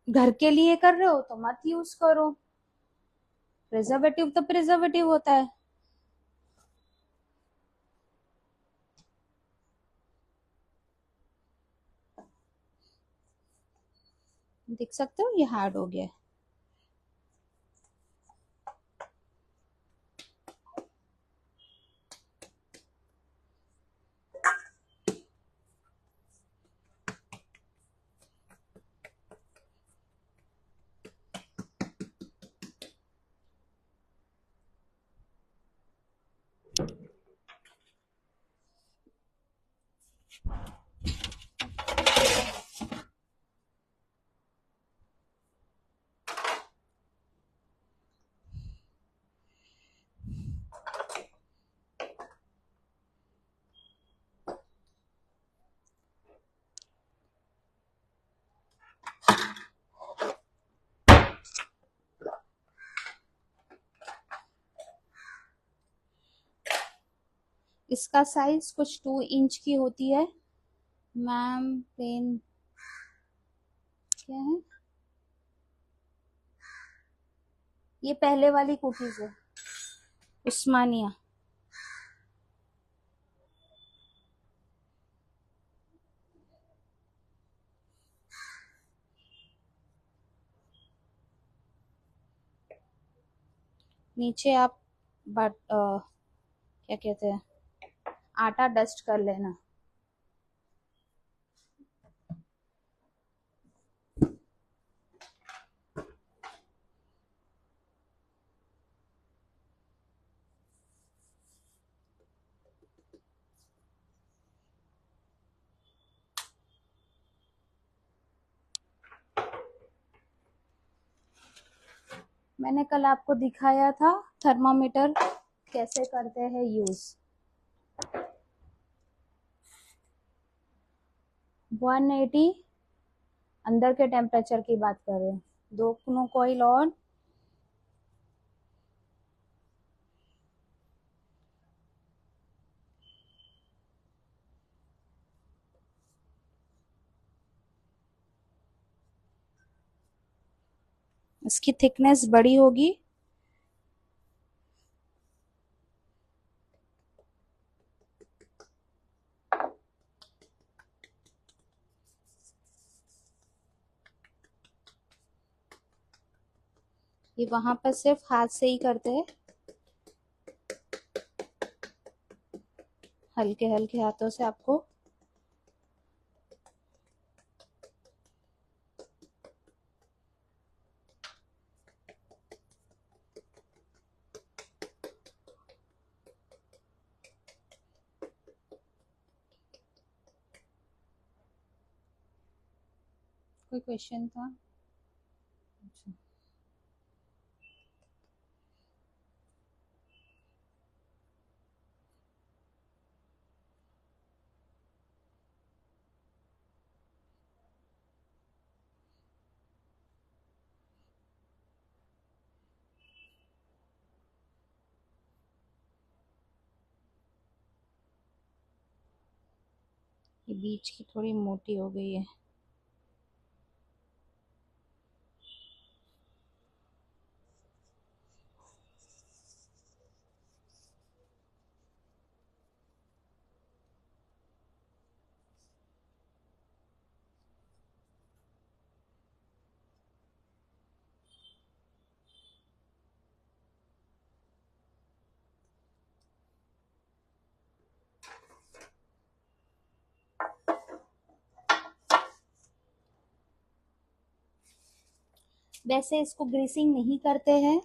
घर के लिए कर रहे हो तो मत यूज करो, प्रिजर्वेटिव तो प्रिजर्वेटिव होता है। देख सकते हो ये हार्ड हो गया है। इसका साइज कुछ 2 इंच की होती है। मैम प्लेन क्या है? ये पहले वाली कुकीज है, उस्मानिया। नीचे आप क्या कहते हैं, आटा डस्ट कर लेना। मैंने कल आपको दिखाया था थर्मामीटर कैसे करते हैं यूज। 180 अंदर के टेम्परेचर की बात कर रहे हैं। 2 कॉइल और इसकी थिकनेस बड़ी होगी। ये वहां पर सिर्फ हाथ से ही करते हैं, हल्के हल्के हाथों से आपको। कोई क्वेश्चन था? अच्छा। ये बीच की थोड़ी मोटी हो गई है। वैसे इसको ग्रीसिंग नहीं करते हैं,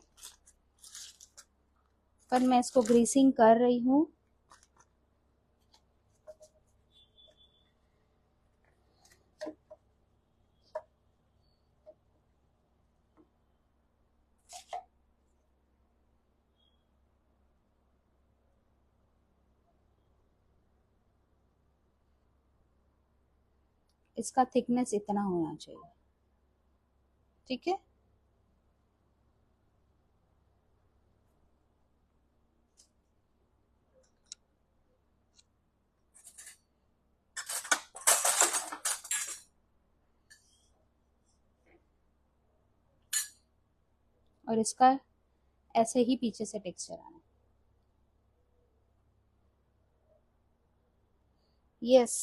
पर मैं इसको ग्रीसिंग कर रही हूँ। इसका थिकनेस इतना होना चाहिए, ठीक है। और इसका ऐसे ही पीछे से टेक्सचर आना। यस,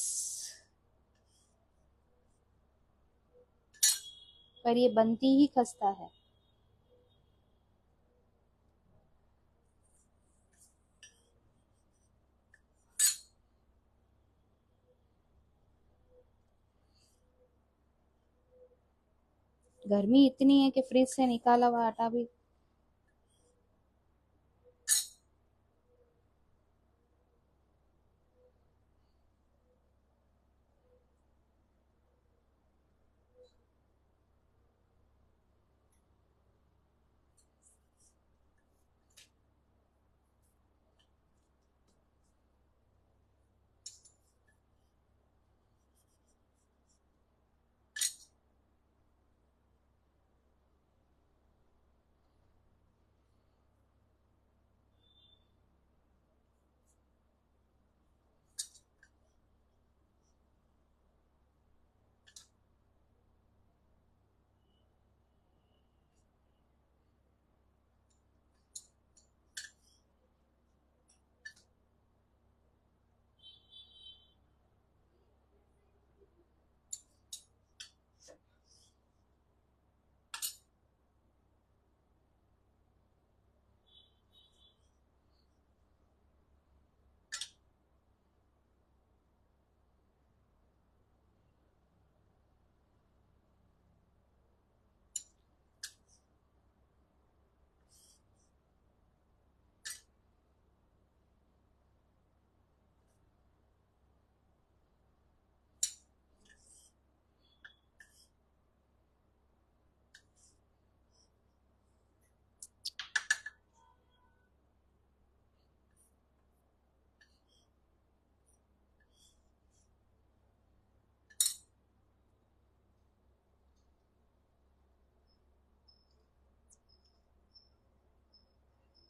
पर ये बनती ही खस्ता है। गर्मी इतनी है कि फ्रिज से निकाला हुआ आटा भी।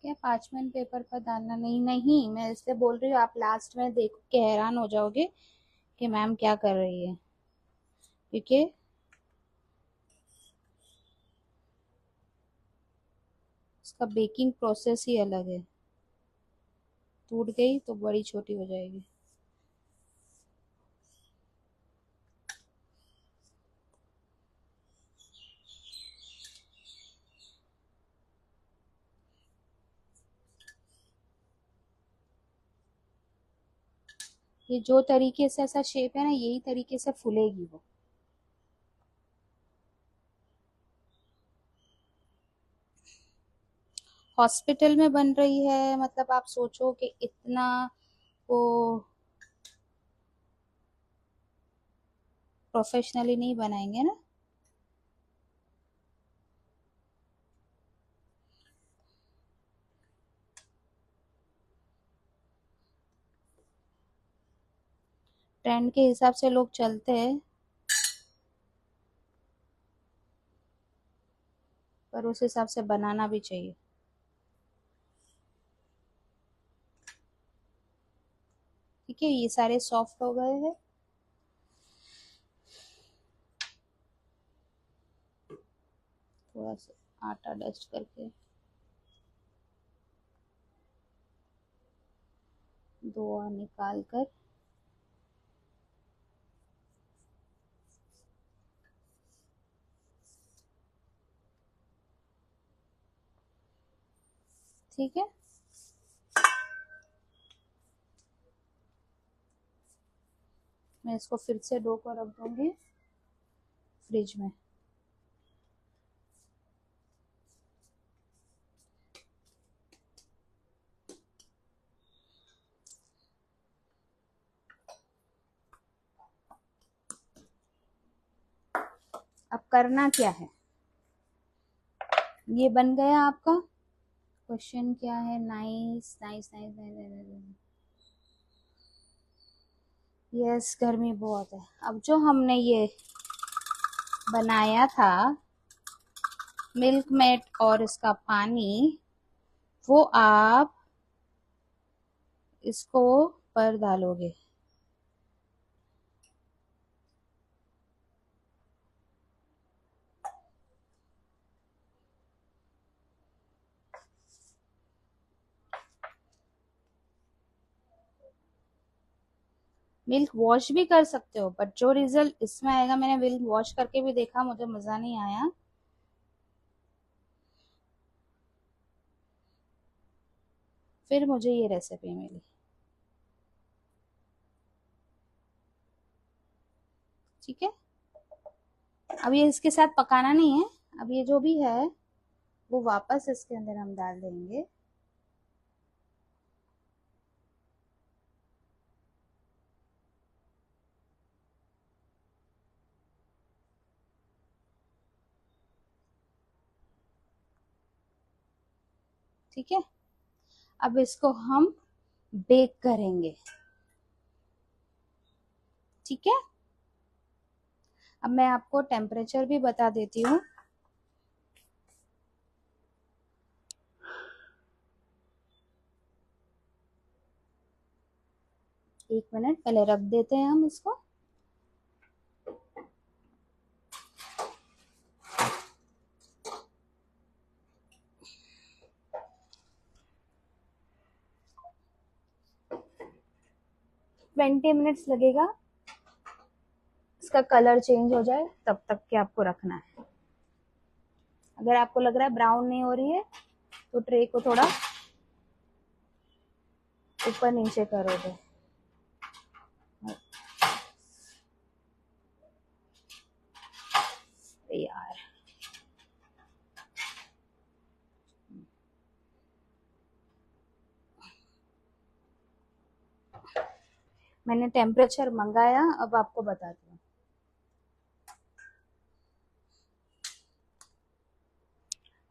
क्या पार्चमेंट पेपर पर डालना? नहीं नहीं, मैं इसलिए बोल रही हूँ, आप लास्ट में देख के हैरान हो जाओगे कि मैम क्या कर रही है, क्योंकि इसका बेकिंग प्रोसेस ही अलग है। टूट गई तो बड़ी छोटी हो जाएगी। ये जो तरीके से ऐसा शेप है ना, यही तरीके से फूलेगी वो। हॉस्पिटल में बन रही है, मतलब आप सोचो कि इतना वो प्रोफेशनली नहीं बनाएंगे ना। ट्रेंड के हिसाब से लोग चलते हैं, पर उस हिसाब से बनाना भी चाहिए। ठीक है, ये सारे सॉफ्ट हो गए हैं। थोड़ा सा आटा डस्ट करके दो और निकाल कर, ठीक है। मैं इसको फिर से डो को रख दूंगी फ्रिज में। अब करना क्या है, ये बन गया आपका। क्वेश्चन क्या है, nice nice nice nice. Yes, गर्मी बहुत है। अब जो हमने ये बनाया था मिल्क मेड और इसका पानी, वो आप इसको पर डालोगे। मिल्क वॉश भी कर सकते हो, बट जो रिजल्ट इसमें आएगा, मैंने मिल्क वॉश करके भी देखा, मुझे मजा नहीं आया। फिर मुझे ये रेसिपी मिली। ठीक है, अब ये इसके साथ पकाना नहीं है। अब ये जो भी है वो वापस इसके अंदर हम डाल देंगे। ठीक है, अब इसको हम बेक करेंगे। ठीक है, अब मैं आपको टेम्परेचर भी बता देती हूँ। एक मिनट पहले रख देते हैं हम इसको। ट्वेंटी मिनट्स लगेगा इसका कलर चेंज हो जाए, तब तक के आपको रखना है। अगर आपको लग रहा है ब्राउन नहीं हो रही है, तो ट्रे को थोड़ा ऊपर नीचे करोगे। यार, मैंने टेम्परेचर मंगाया, अब आपको बताती हूँ।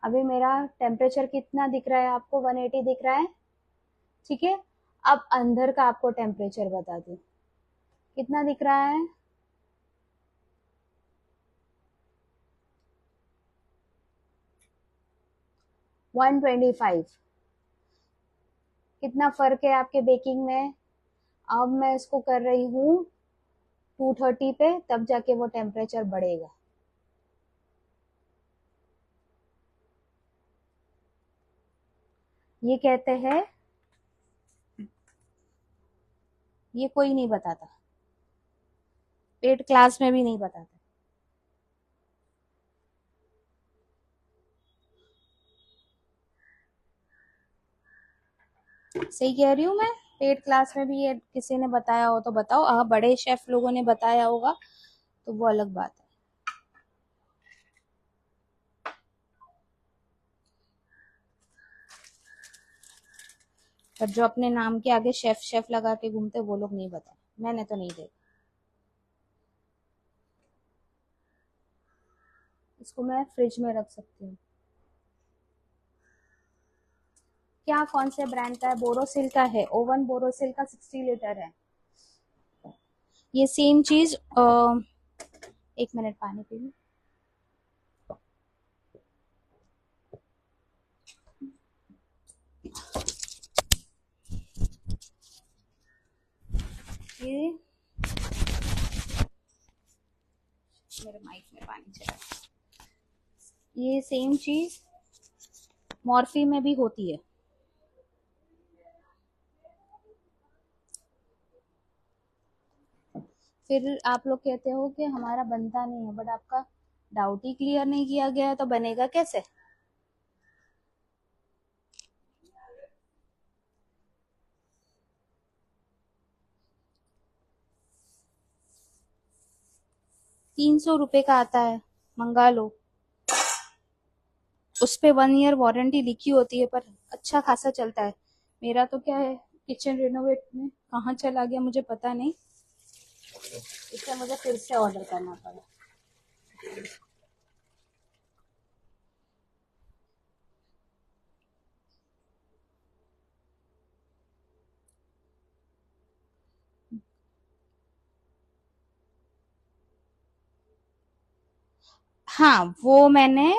अभी मेरा टेम्परेचर कितना दिख रहा है आपको, 180 दिख रहा है। ठीक है, अब अंदर का आपको टेम्परेचर बता दूं, कितना दिख रहा है। 125। कितना फर्क है आपके बेकिंग में। अब मैं इसको कर रही हूँ 230 पे, तब जाके वो टेम्परेचर बढ़ेगा। ये कहते हैं, ये कोई नहीं बताता, पेट क्लास में भी नहीं बताता। सही कह रही हूँ मैं। पेड क्लास में भी ये किसी ने बताया हो तो बताओ, बड़े शेफ लोगों ने बताया होगा तो वो अलग बात है। पर जो अपने नाम के आगे शेफ शेफ लगा के घूमते वो लोग नहीं बताए, मैंने तो नहीं देखा। इसको मैं फ्रिज में रख सकती हूँ। क्या कौन से ब्रांड का है? बोरोसिल का है, ओवन बोरोसिल का 60 लीटर है। ये सेम चीज 1 मिनट पानी पी लूं। ये मेरे माइक में पानी चला। ये सेम चीज मॉर्फी में भी होती है। फिर आप लोग कहते हो कि हमारा बनता नहीं है, बट आपका डाउट ही क्लियर नहीं किया गया है तो बनेगा कैसे? 300 रुपए का आता है, मंगा लो। उस पे 1 ईयर वारंटी लिखी होती है, पर अच्छा खासा चलता है। मेरा तो क्या है, किचन रिनोवेट में कहाँ चला गया मुझे पता नहीं, इसलिए मुझे फिर से ऑर्डर करना पड़ा। हाँ, वो मैंने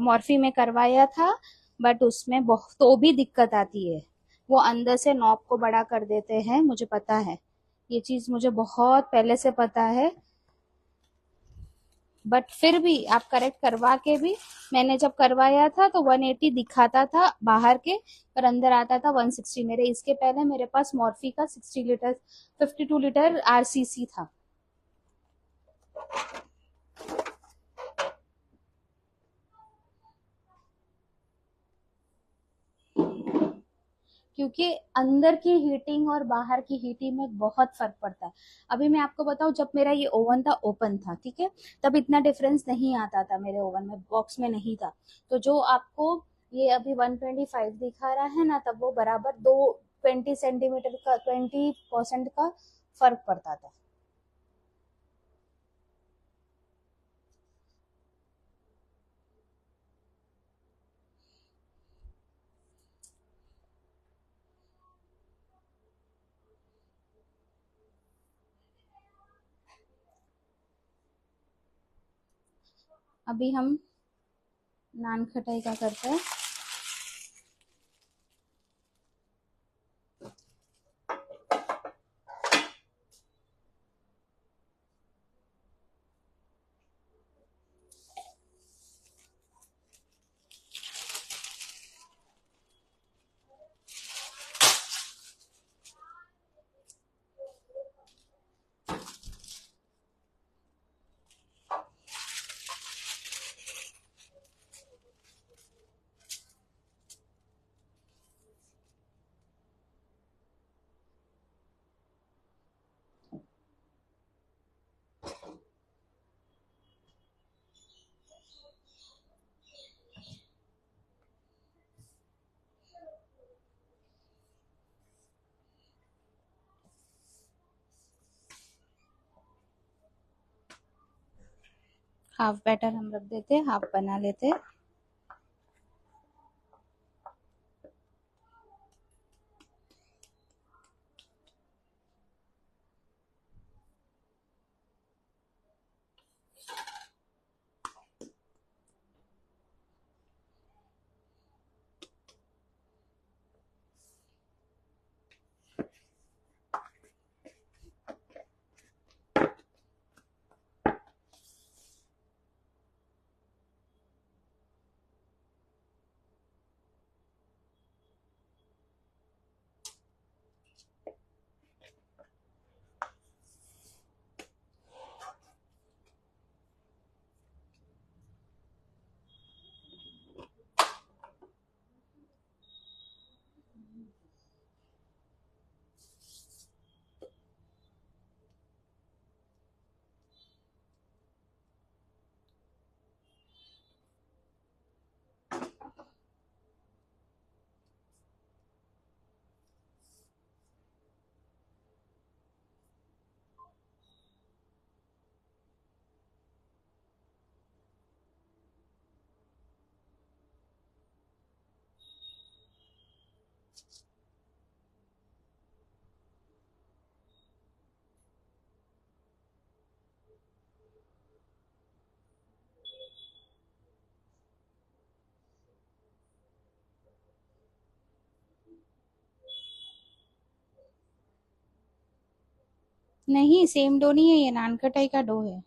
मॉर्फी में करवाया था, बट उसमें बहुत तो भी दिक्कत आती है। वो अंदर से नॉब को बड़ा कर देते हैं, मुझे पता है। ये चीज मुझे बहुत पहले से पता है। बट फिर भी आप करेक्ट करवा के भी, मैंने जब करवाया था तो 180 दिखाता था बाहर के, पर अंदर आता था 160। मेरे इसके पहले मेरे पास मॉर्फी का 60 लीटर, 52 लीटर आरसीसी था। क्योंकि अंदर की हीटिंग और बाहर की हीटिंग में बहुत फर्क पड़ता है। अभी मैं आपको बताऊं, जब मेरा ये ओवन था ओपन था, ठीक है, तब इतना डिफरेंस नहीं आता था मेरे ओवन में, बॉक्स में नहीं था। तो जो आपको ये अभी 125 दिखा रहा है ना, तब वो बराबर 20 सेंटीमीटर का, 20% का फर्क पड़ता था। अभी हम नान खटाई का करते हैं। हाफ बैटर हम रख देते, हाफ बना लेते। नहीं, सेम डो नहीं है, ये नान खटाई का डो है।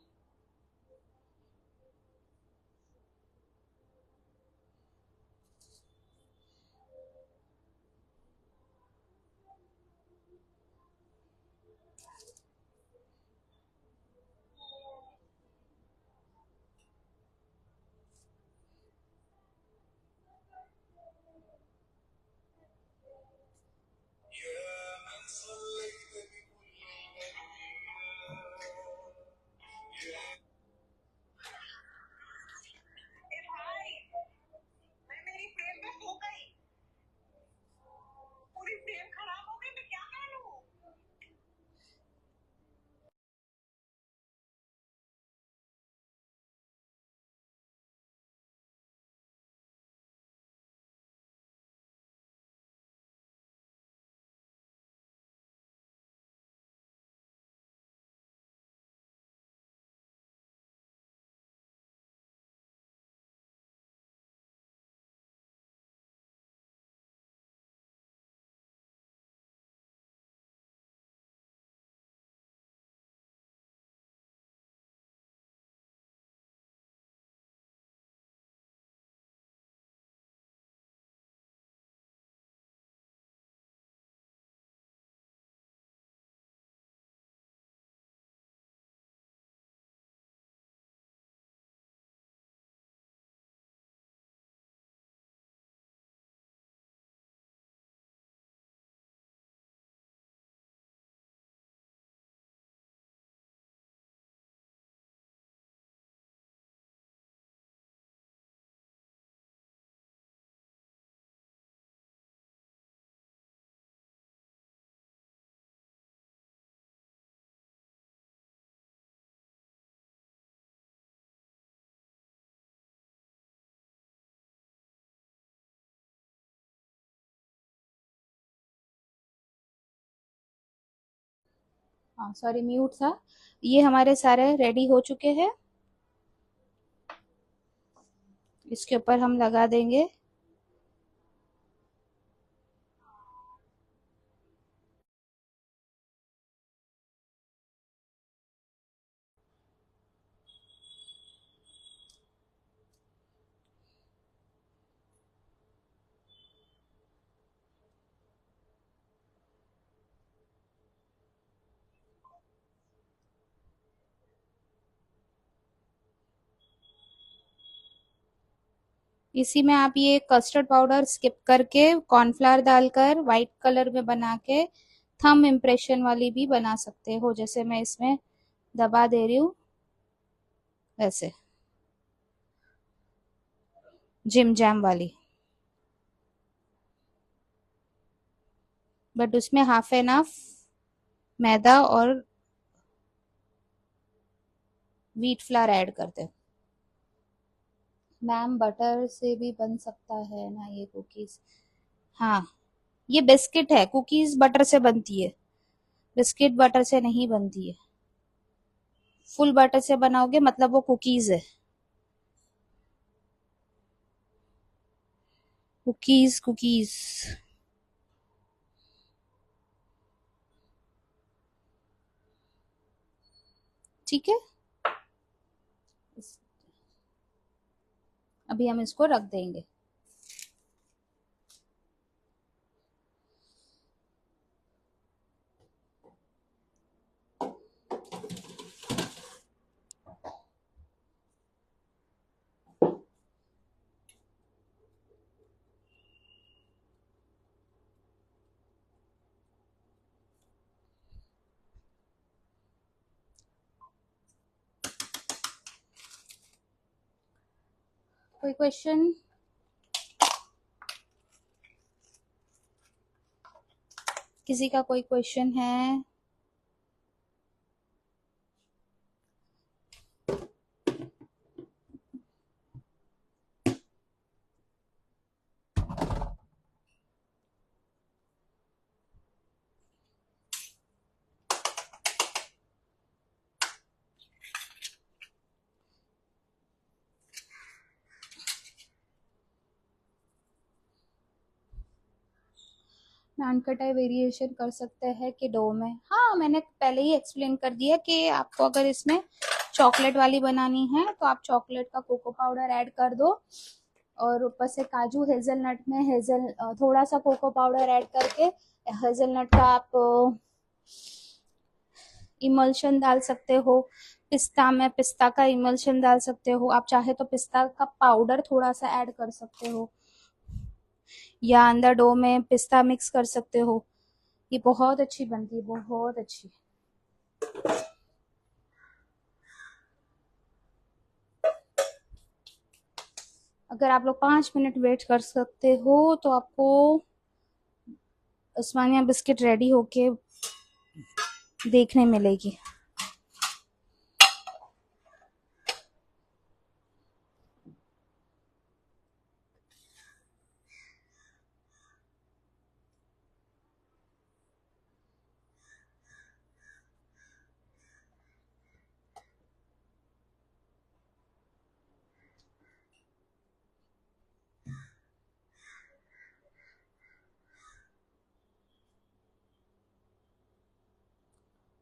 हाँ सॉरी, म्यूट था। ये हमारे सारे रेडी हो चुके हैं। इसके ऊपर हम लगा देंगे इसी में आप ये कस्टर्ड पाउडर स्किप करके कॉर्नफ्लावर डालकर वाइट कलर में बना के थंब इम्प्रेशन वाली भी बना सकते हो, जैसे मैं इसमें दबा दे रही हूँ वैसे, जिम जैम वाली। बट उसमें हाफ एन हाफ मैदा और व्हीट फ्लावर ऐड करते हो। मैम बटर से भी बन सकता है ना ये कुकीज? हाँ, ये बिस्किट है, कुकीज बटर से बनती है, बिस्किट बटर से नहीं बनती है। फुल बटर से बनाओगे मतलब वो कुकीज है। Cookies cookies. ठीक है, अभी हम इसको रख देंगे। कोई क्वेश्चन? किसी का कोई क्वेश्चन है? नान कटाई वेरिएशन कर सकते हैं कि डो में। हाँ, मैंने पहले ही एक्सप्लेन कर दिया कि आपको अगर इसमें चॉकलेट वाली बनानी है तो आप चॉकलेट का कोको पाउडर ऐड कर दो, और ऊपर से काजू हेजलनट में थोड़ा सा कोको पाउडर ऐड करके हेजलनट का आप इमल्शन डाल सकते हो। पिस्ता में पिस्ता का इमल्शन डाल सकते हो, आप चाहे तो पिस्ता का पाउडर थोड़ा सा ऐड कर सकते हो, या अंदर डो में पिस्ता मिक्स कर सकते हो। ये बहुत अच्छी बनती है, बहुत अच्छी। अगर आप लोग 5 मिनट वेट कर सकते हो तो आपको उस्मानिया बिस्किट रेडी होके देखने मिलेगी।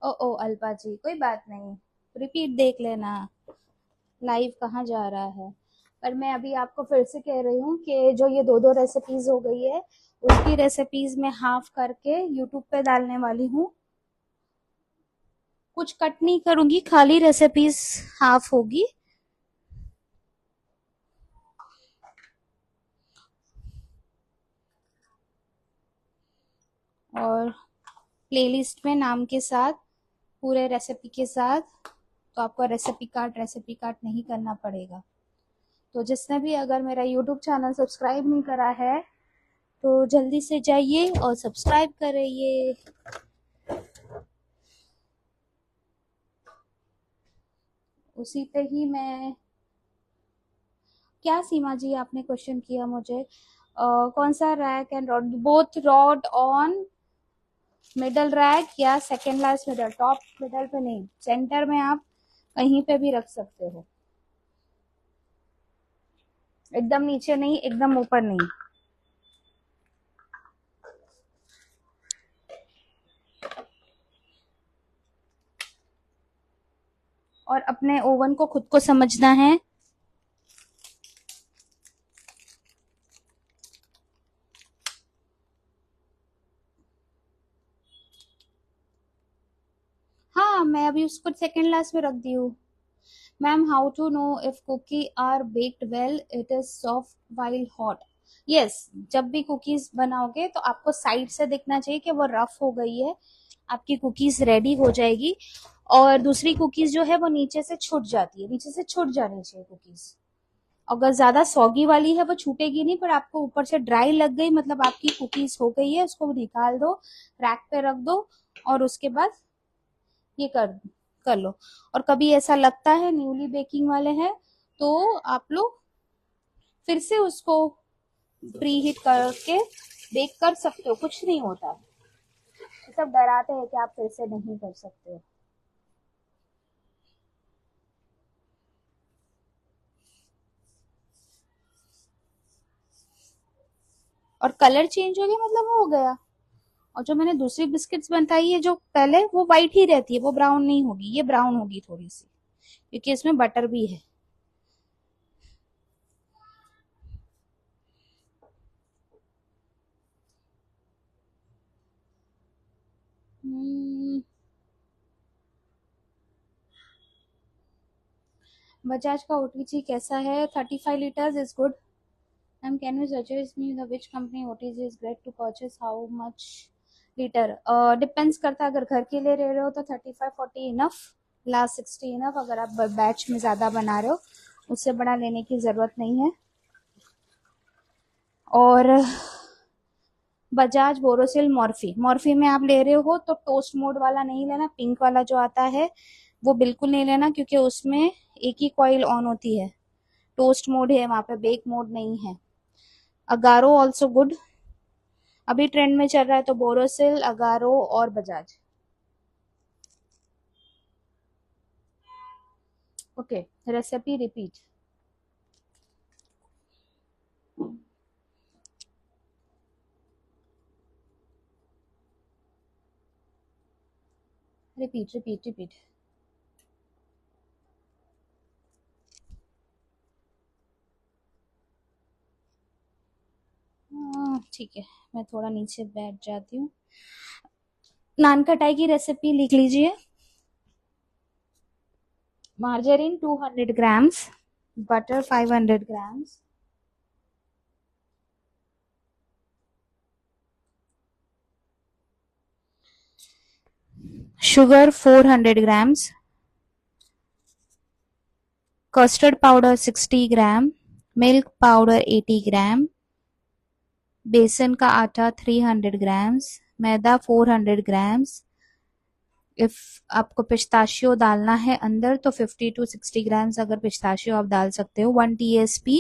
ओ ओ अल्पा जी, कोई बात नहीं, रिपीट देख लेना, लाइव कहाँ जा रहा है। पर मैं अभी आपको फिर से कह रही हूँ कि जो ये दो दो रेसिपीज हो गई है, उसकी रेसिपीज में हाफ करके यूट्यूब पे डालने वाली हूँ। कुछ कट नहीं करूंगी, खाली रेसिपीज हाफ होगी। और प्लेलिस्ट में नाम के साथ, पूरे रेसिपी के साथ, तो आपको रेसिपी कार्ड नहीं करना पड़ेगा। तो जिसने भी अगर मेरा यूट्यूब चैनल सब्सक्राइब नहीं करा है तो जल्दी से जाइए और सब्सक्राइब करिए। उसी पे ही मैं, क्या सीमा जी आपने क्वेश्चन किया मुझे, कौन सा rack and rod, both rod on middle rack या second last middle, top middle पे नहीं, सेंटर में आप कहीं पे भी रख सकते हो, एकदम नीचे नहीं, एकदम ऊपर नहीं। और अपने ओवन को खुद को समझना है। हाँ, मैं अभी उसको सेकेंड लास्ट में रख दी हूँ। Ma'am, how to know if cookie are baked well, it is soft while hot. Yes, जब भी कुकीज बनाओगे तो आपको साइड से दिखना चाहिए कि वो रफ हो गई है, आपकी कुकीज रेडी हो जाएगी। और दूसरी कुकीज जो है वो नीचे से छूट जाती है, नीचे से छूट जानी चाहिए कुकीज। अगर ज्यादा सॉगी वाली है वो छूटेगी नहीं, पर आपको ऊपर से ड्राई लग गई मतलब आपकी कुकीज हो गई है, उसको निकाल दो, रैक पे रख दो, और उसके बाद ये कर कर लो। और कभी ऐसा लगता है न्यूली बेकिंग वाले हैं तो आप लोग फिर से उसको प्री हीट करके बेक कर सकते हो, कुछ नहीं होता। सब डराते हैं कि आप फिर से नहीं कर सकते। और कलर चेंज हो गया मतलब हो गया। और जो मैंने दूसरी बिस्किट्स बताई है जो पहले, वो व्हाइट ही रहती है, वो ब्राउन नहीं होगी, ये ब्राउन होगी थोड़ी सी, क्योंकि इसमें बटर भी है। बजाज का ओटीजी कैसा है? 35 litres is good. Ma'am, can you suggest me the which company OTG is great to purchase, how much litre? Depends करता है, अगर घर के लिए ले रहे हो तो 35-40 इनफ, लास्ट 60 इनफ। अगर आप बैच में ज़्यादा बना रहे हो उससे बड़ा लेने की ज़रूरत नहीं है। और बजाज बोरोसिल मॉर्फी, मॉर्फी में आप ले रहे हो तो टोस्ट मोड वाला नहीं लेना, पिंक वाला जो आता है वो बिल्कुल नहीं लेना, क्योंकि उसमें एक ही कॉइल ऑन होती है, टोस्ट मोड है वहां पे, बेक मोड नहीं है। अगारो ऑल्सो गुड, अभी ट्रेंड में चल रहा है तो बोरोसिल, अगारो और Bajaj. Okay, recipe repeat. Repeat repeat repeat. ठीक है, मैं थोड़ा नीचे बैठ जाती हूँ। नान खटाई की रेसिपी लिख लीजिए। Margarine 200 grams, butter 500 grams, sugar 400 grams, custard powder 60 ग्राम, मिल्क पाउडर 80 ग्राम, बेसन का आटा 300 ग्राम्स, मैदा 400 ग्राम्स। इफ आपको पिस्ताशियो डालना है अंदर तो 50 to 60 ग्राम्स अगर पिस्ताशियो आप डाल सकते हो। 1 टीएसपी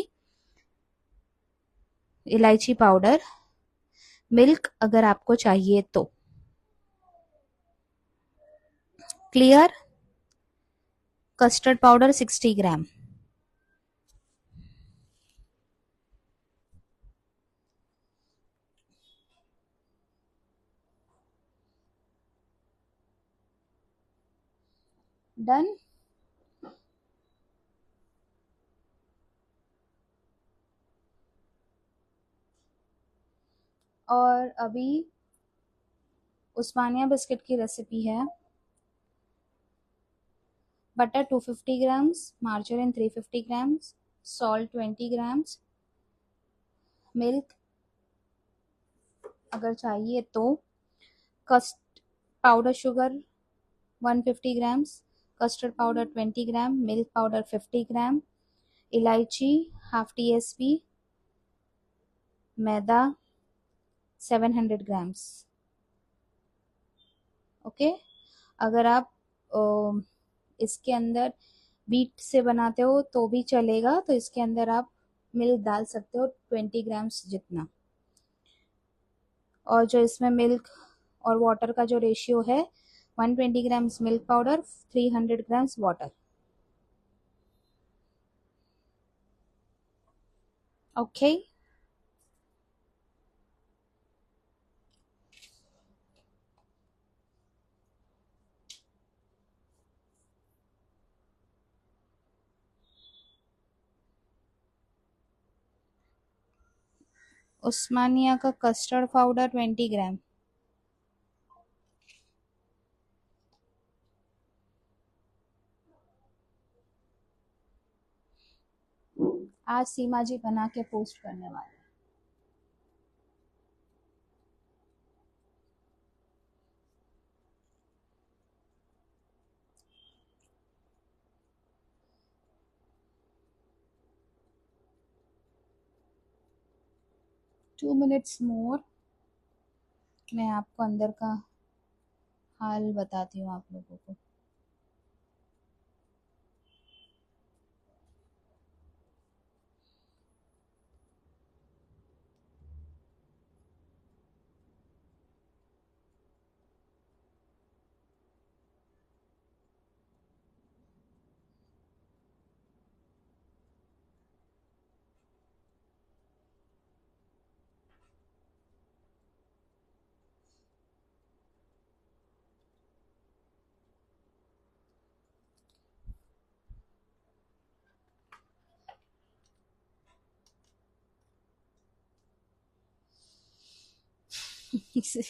इलायची पाउडर, मिल्क अगर आपको चाहिए तो। क्लियर? कस्टर्ड पाउडर 60 ग्राम। डन। और अभी उस्मानिया बिस्किट की रेसिपी है। Butter 250 grams, margarine 350 grams, salt 20 grams, milk अगर चाहिए तो, कस्ट powder sugar 150 grams, custard powder 20 ग्राम, मिल्क पाउडर 50 ग्राम, इलायची हाफ टी एस पी, मैदा 700 ग्राम्स। ओके। अगर आप इसके अंदर बीट से बनाते हो तो भी चलेगा, तो इसके अंदर आप मिल्क डाल सकते हो 20 ग्राम्स जितना। और जो इसमें मिल्क और वाटर का जो रेशियो है 120 grams milk powder, 300 grams water. Okay. Usmania का कस्टर्ड पाउडर 20 ग्राम। आज सीमा जी बना के पोस्ट करने वाले। टू मिनट्स मोर, मैं आपको अंदर का हाल बताती हूँ आप लोगों को।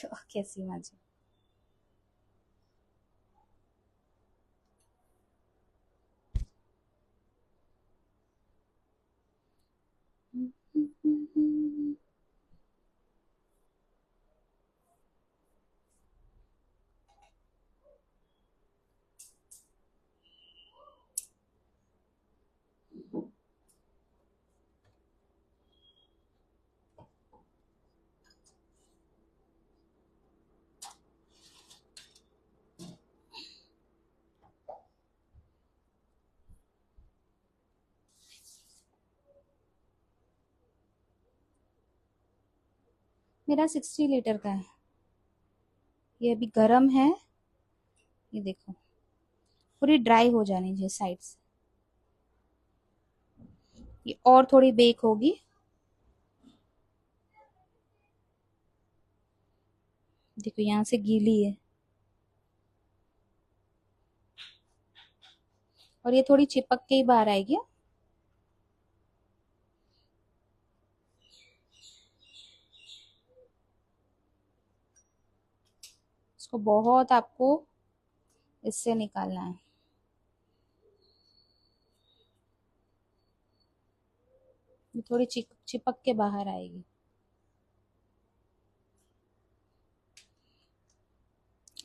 ओके सीमा जी। मेरा 60 लीटर का है, ये अभी गर्म है। ये देखो पूरी ड्राई हो जानी चाहिए साइड से, ये और थोड़ी बेक होगी। देखो यहाँ से गीली है। और ये थोड़ी चिपक के ही बाहर आएगी। इसको बहुत आपको इससे निकालना है। ये थोड़ी चिपक के बाहर आएगी।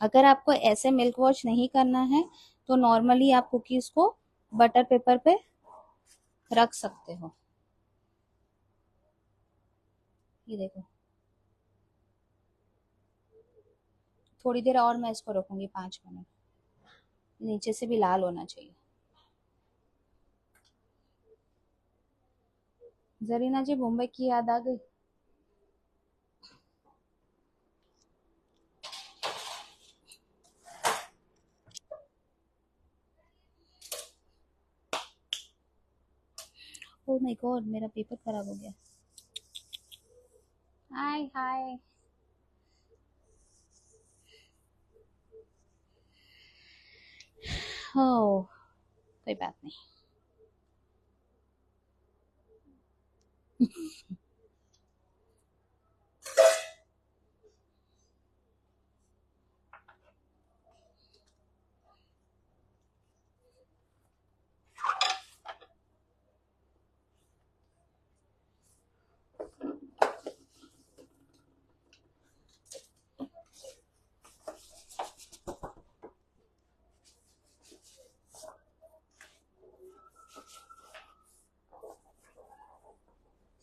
अगर आपको ऐसे मिल्क वॉश नहीं करना है तो नॉर्मली आप कुकीज को बटर पेपर पे रख सकते हो। ये देखो, थोड़ी देर और मैं इसको रखूंगी, 5 मिनट। नीचे से भी लाल होना चाहिए। जरीना जी, मुंबई की याद आ गई? ओ माय गॉड, मेरा पेपर खराब हो गया। हाय हाय। हो, कोई बात नहीं।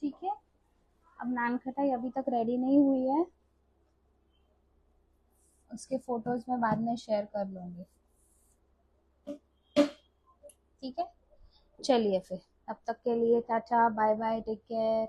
ठीक है, अब नान खटाई अभी तक रेडी नहीं हुई है, उसके फोटोज मैं बाद में शेयर कर लूंगी। ठीक है, चलिए फिर, तब तक के लिए tata bye bye, take care.